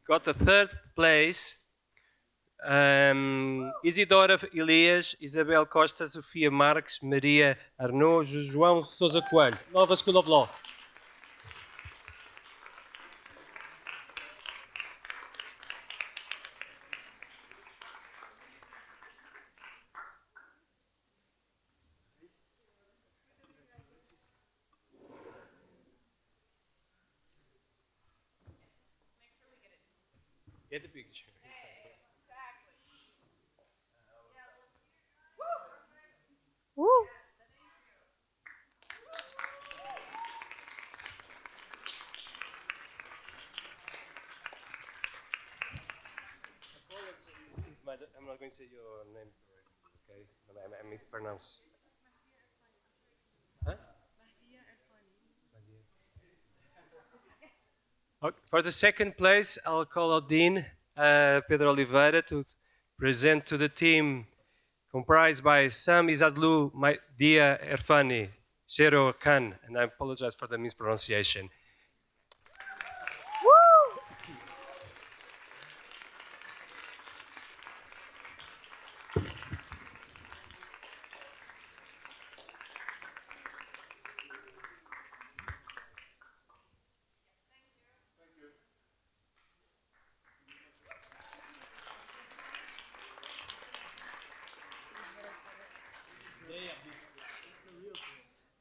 [SPEAKER 1] got the third place Isidora Elias, Isabel Costa, Sofia Marques, Maria Arnaud, João Sousa Coelho, Nova School of Law. Get the picture.
[SPEAKER 11] Woo!
[SPEAKER 1] I'm not going to say your name correctly, okay? But I mispronounce. Huh? Okay. For the second place, I'll call out Dean Pedro Oliveira to present to the team comprised by Sam Izadlu, Dia Erfani, Shero Khan, and I apologize for the mispronunciation.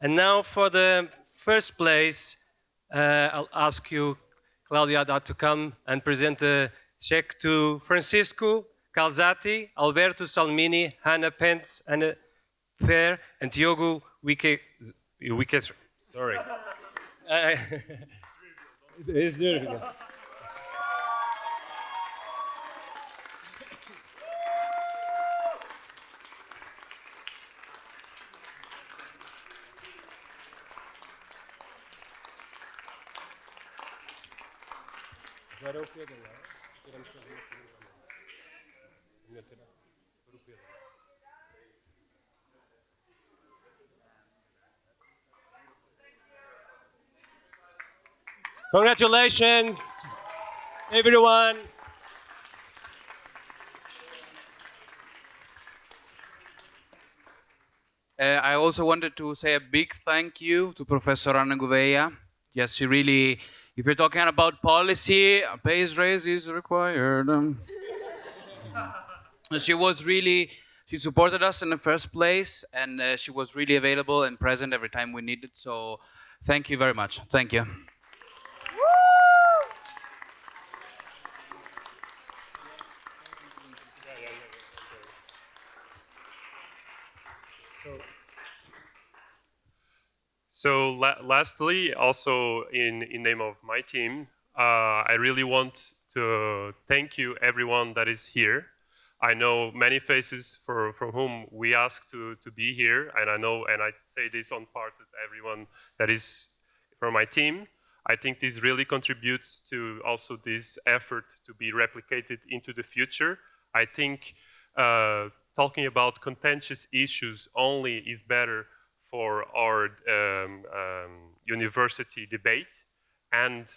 [SPEAKER 1] And now for the first place, I'll ask you, Claudia, to come and present the check to Francisco Calzati, Alberto Salmini, Hannah Pence, Anna Thayer, and Diogo Wike. Sorry. It's difficult. Agora é o Pedro, não é? Queremos fazer o Pedro. Congratulations, everyone.
[SPEAKER 10] I also wanted to say a big thank you to Professor Ana Gouveia. Yes, she really, if you're talking about policy, a pay raise is required. She supported us in the first place, and she was really available and present every time we needed. So thank you very much. Thank you.
[SPEAKER 6] So lastly, also in name of my team, I really want to thank you, everyone that is here. I know many faces from whom we ask to be here, and I know, and I say this on part of everyone that is from my team. I think this really contributes to also this effort to be replicated into the future. I think talking about contentious issues only is better for our university debate, and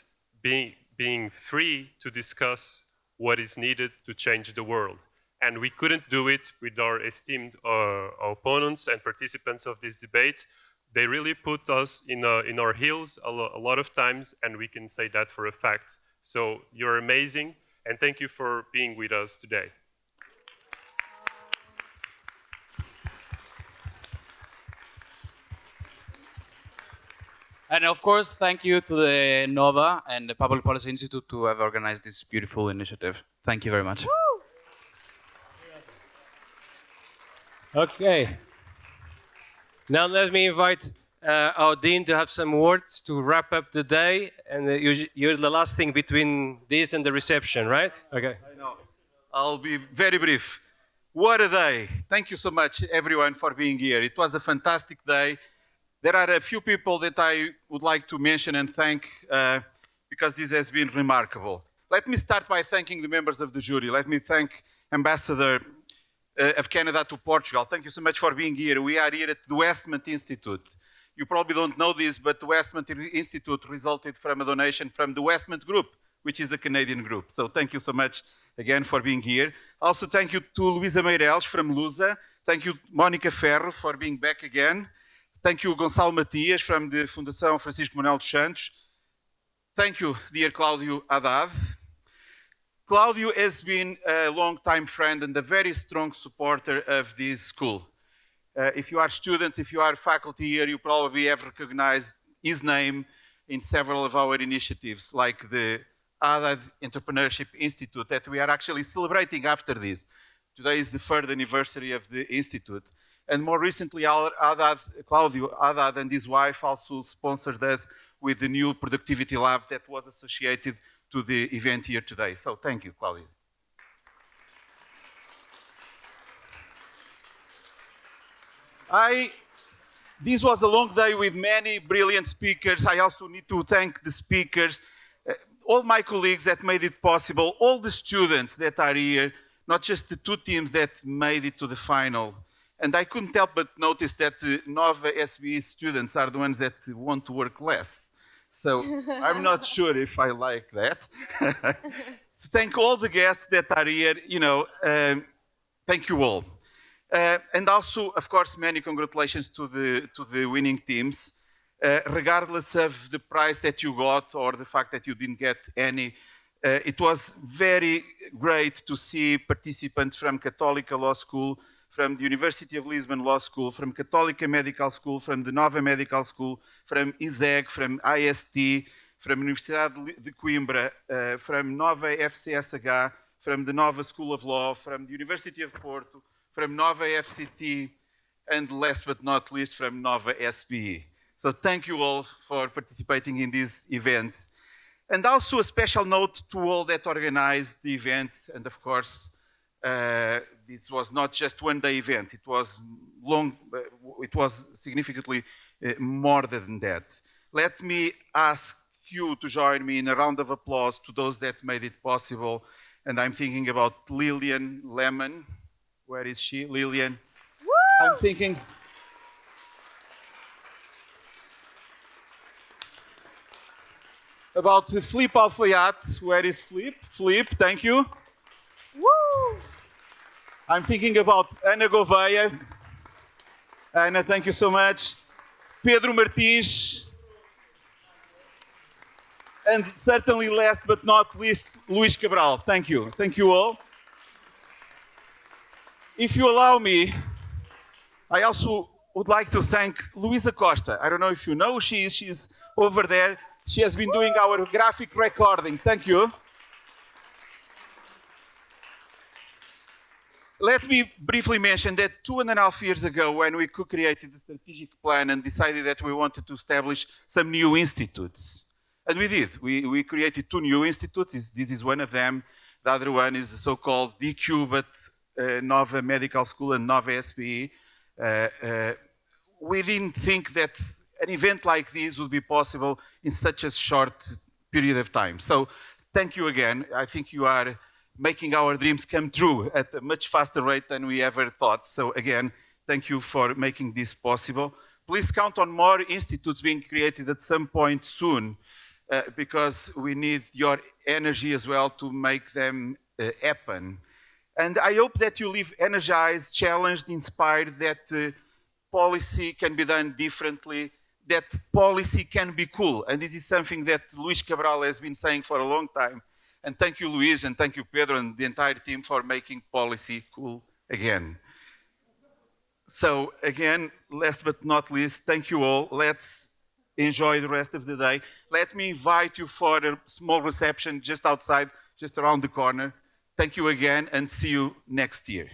[SPEAKER 6] being free to discuss what is needed to change the world. And we couldn't do it with our esteemed opponents and participants of this debate. They really put us in our heels a lot of times, and we can say that for a fact. So you're amazing, and thank you for being with us today.
[SPEAKER 10] And of course, thank you to the NOVA and the Public Policy Institute to have organized this beautiful initiative. Thank you very much.
[SPEAKER 1] Okay. Now let me invite our Dean to have some words to wrap up the day. And you're the last thing between this and the reception, right? Okay.
[SPEAKER 18] I know. I'll be very brief. What a day. Thank you so much, everyone, for being here. It was a fantastic day. There are a few people that I would like to mention and thank because this has been remarkable. Let me start by thanking the members of the jury. Let me thank Ambassador of Canada to Portugal. Thank you so much for being here. We are here at the Westmont Institute. You probably don't know this, but the Westmont Institute resulted from a donation from the Westmont Group, which is a Canadian group. So thank you so much again for being here. Also, thank you to Luísa Meireles from LUSA. Thank you, Mónica Ferro, for being back again. Thank you, Gonçalo Matias from the Fundação Francisco Manuel dos Santos. Thank you, dear Claudio Haddad. Claudio has been a long-time friend and a very strong supporter of this school. If you are students, if you are faculty here, you probably have recognized his name in several of our initiatives, like the Haddad Entrepreneurship Institute that we are actually celebrating after this. Today is the 3rd anniversary of the Institute. And more recently, Claudio Haddad and his wife also sponsored us with the new Productivity Lab that was associated to the event here today. So thank you, Claudio. This was a long day with many brilliant speakers. I also need to thank the speakers, all my colleagues that made it possible, all the students that are here, not just the 2 teams that made it to the final. And I couldn't help but notice that the Nova SBE students are the ones that want to work less. So I'm not sure if I like that. To thank all the guests that are here, thank you all. And also, of course, many congratulations to the winning teams. Regardless of the prize that you got or the fact that you didn't get any, it was very great to see participants from Católica Law School, from the University of Lisbon Law School, from Católica Medical School, from the Nova Medical School, from ISEG, from IST, from Universidade de Coimbra, from Nova FCSH, from the Nova School of Law, from the University of Porto, from Nova FCT, and last but not least, from Nova SBE. So thank you all for participating in this event. And also a special note to all that organized the event. And of course, this was not just one-day event. It was it was significantly more than that. Let me ask you to join me in a round of applause to those that made it possible. And I'm thinking about Lillian Lemon. Where is she? Lillian. Woo! I'm thinking about Flip Alfayat. Where is Flip? Flip, thank you. Woo! I'm thinking about Ana Gouveia. Ana, thank you so much. Pedro Martins. And certainly last but not least, Luís Cabral. Thank you. Thank you all. If you allow me, I also would like to thank Luísa Costa. I don't know if you know who she is. She's over there. She has been doing our graphic recording. Thank you. Let me briefly mention that 2.5 years ago, when we co-created the strategic plan and decided that we wanted to establish some new institutes, and we did. We created 2 new institutes. This is one of them. The other one is the so-called DQ, but Nova Medical School and Nova SBE. We didn't think that an event like this would be possible in such a short period of time. So thank you again. I think you are making our dreams come true at a much faster rate than we ever thought. So again, thank you for making this possible. Please count on more institutes being created at some point soon, because we need your energy as well to make them happen. And I hope that you leave energized, challenged, inspired, that policy can be done differently, that policy can be cool. And this is something that Luís Cabral has been saying for a long time. And thank you, Luís, and thank you, Pedro, and the entire team for making policy cool again. So again, last but not least, thank you all. Let's enjoy the rest of the day. Let me invite you for a small reception just outside, just around the corner. Thank you again, and see you next year.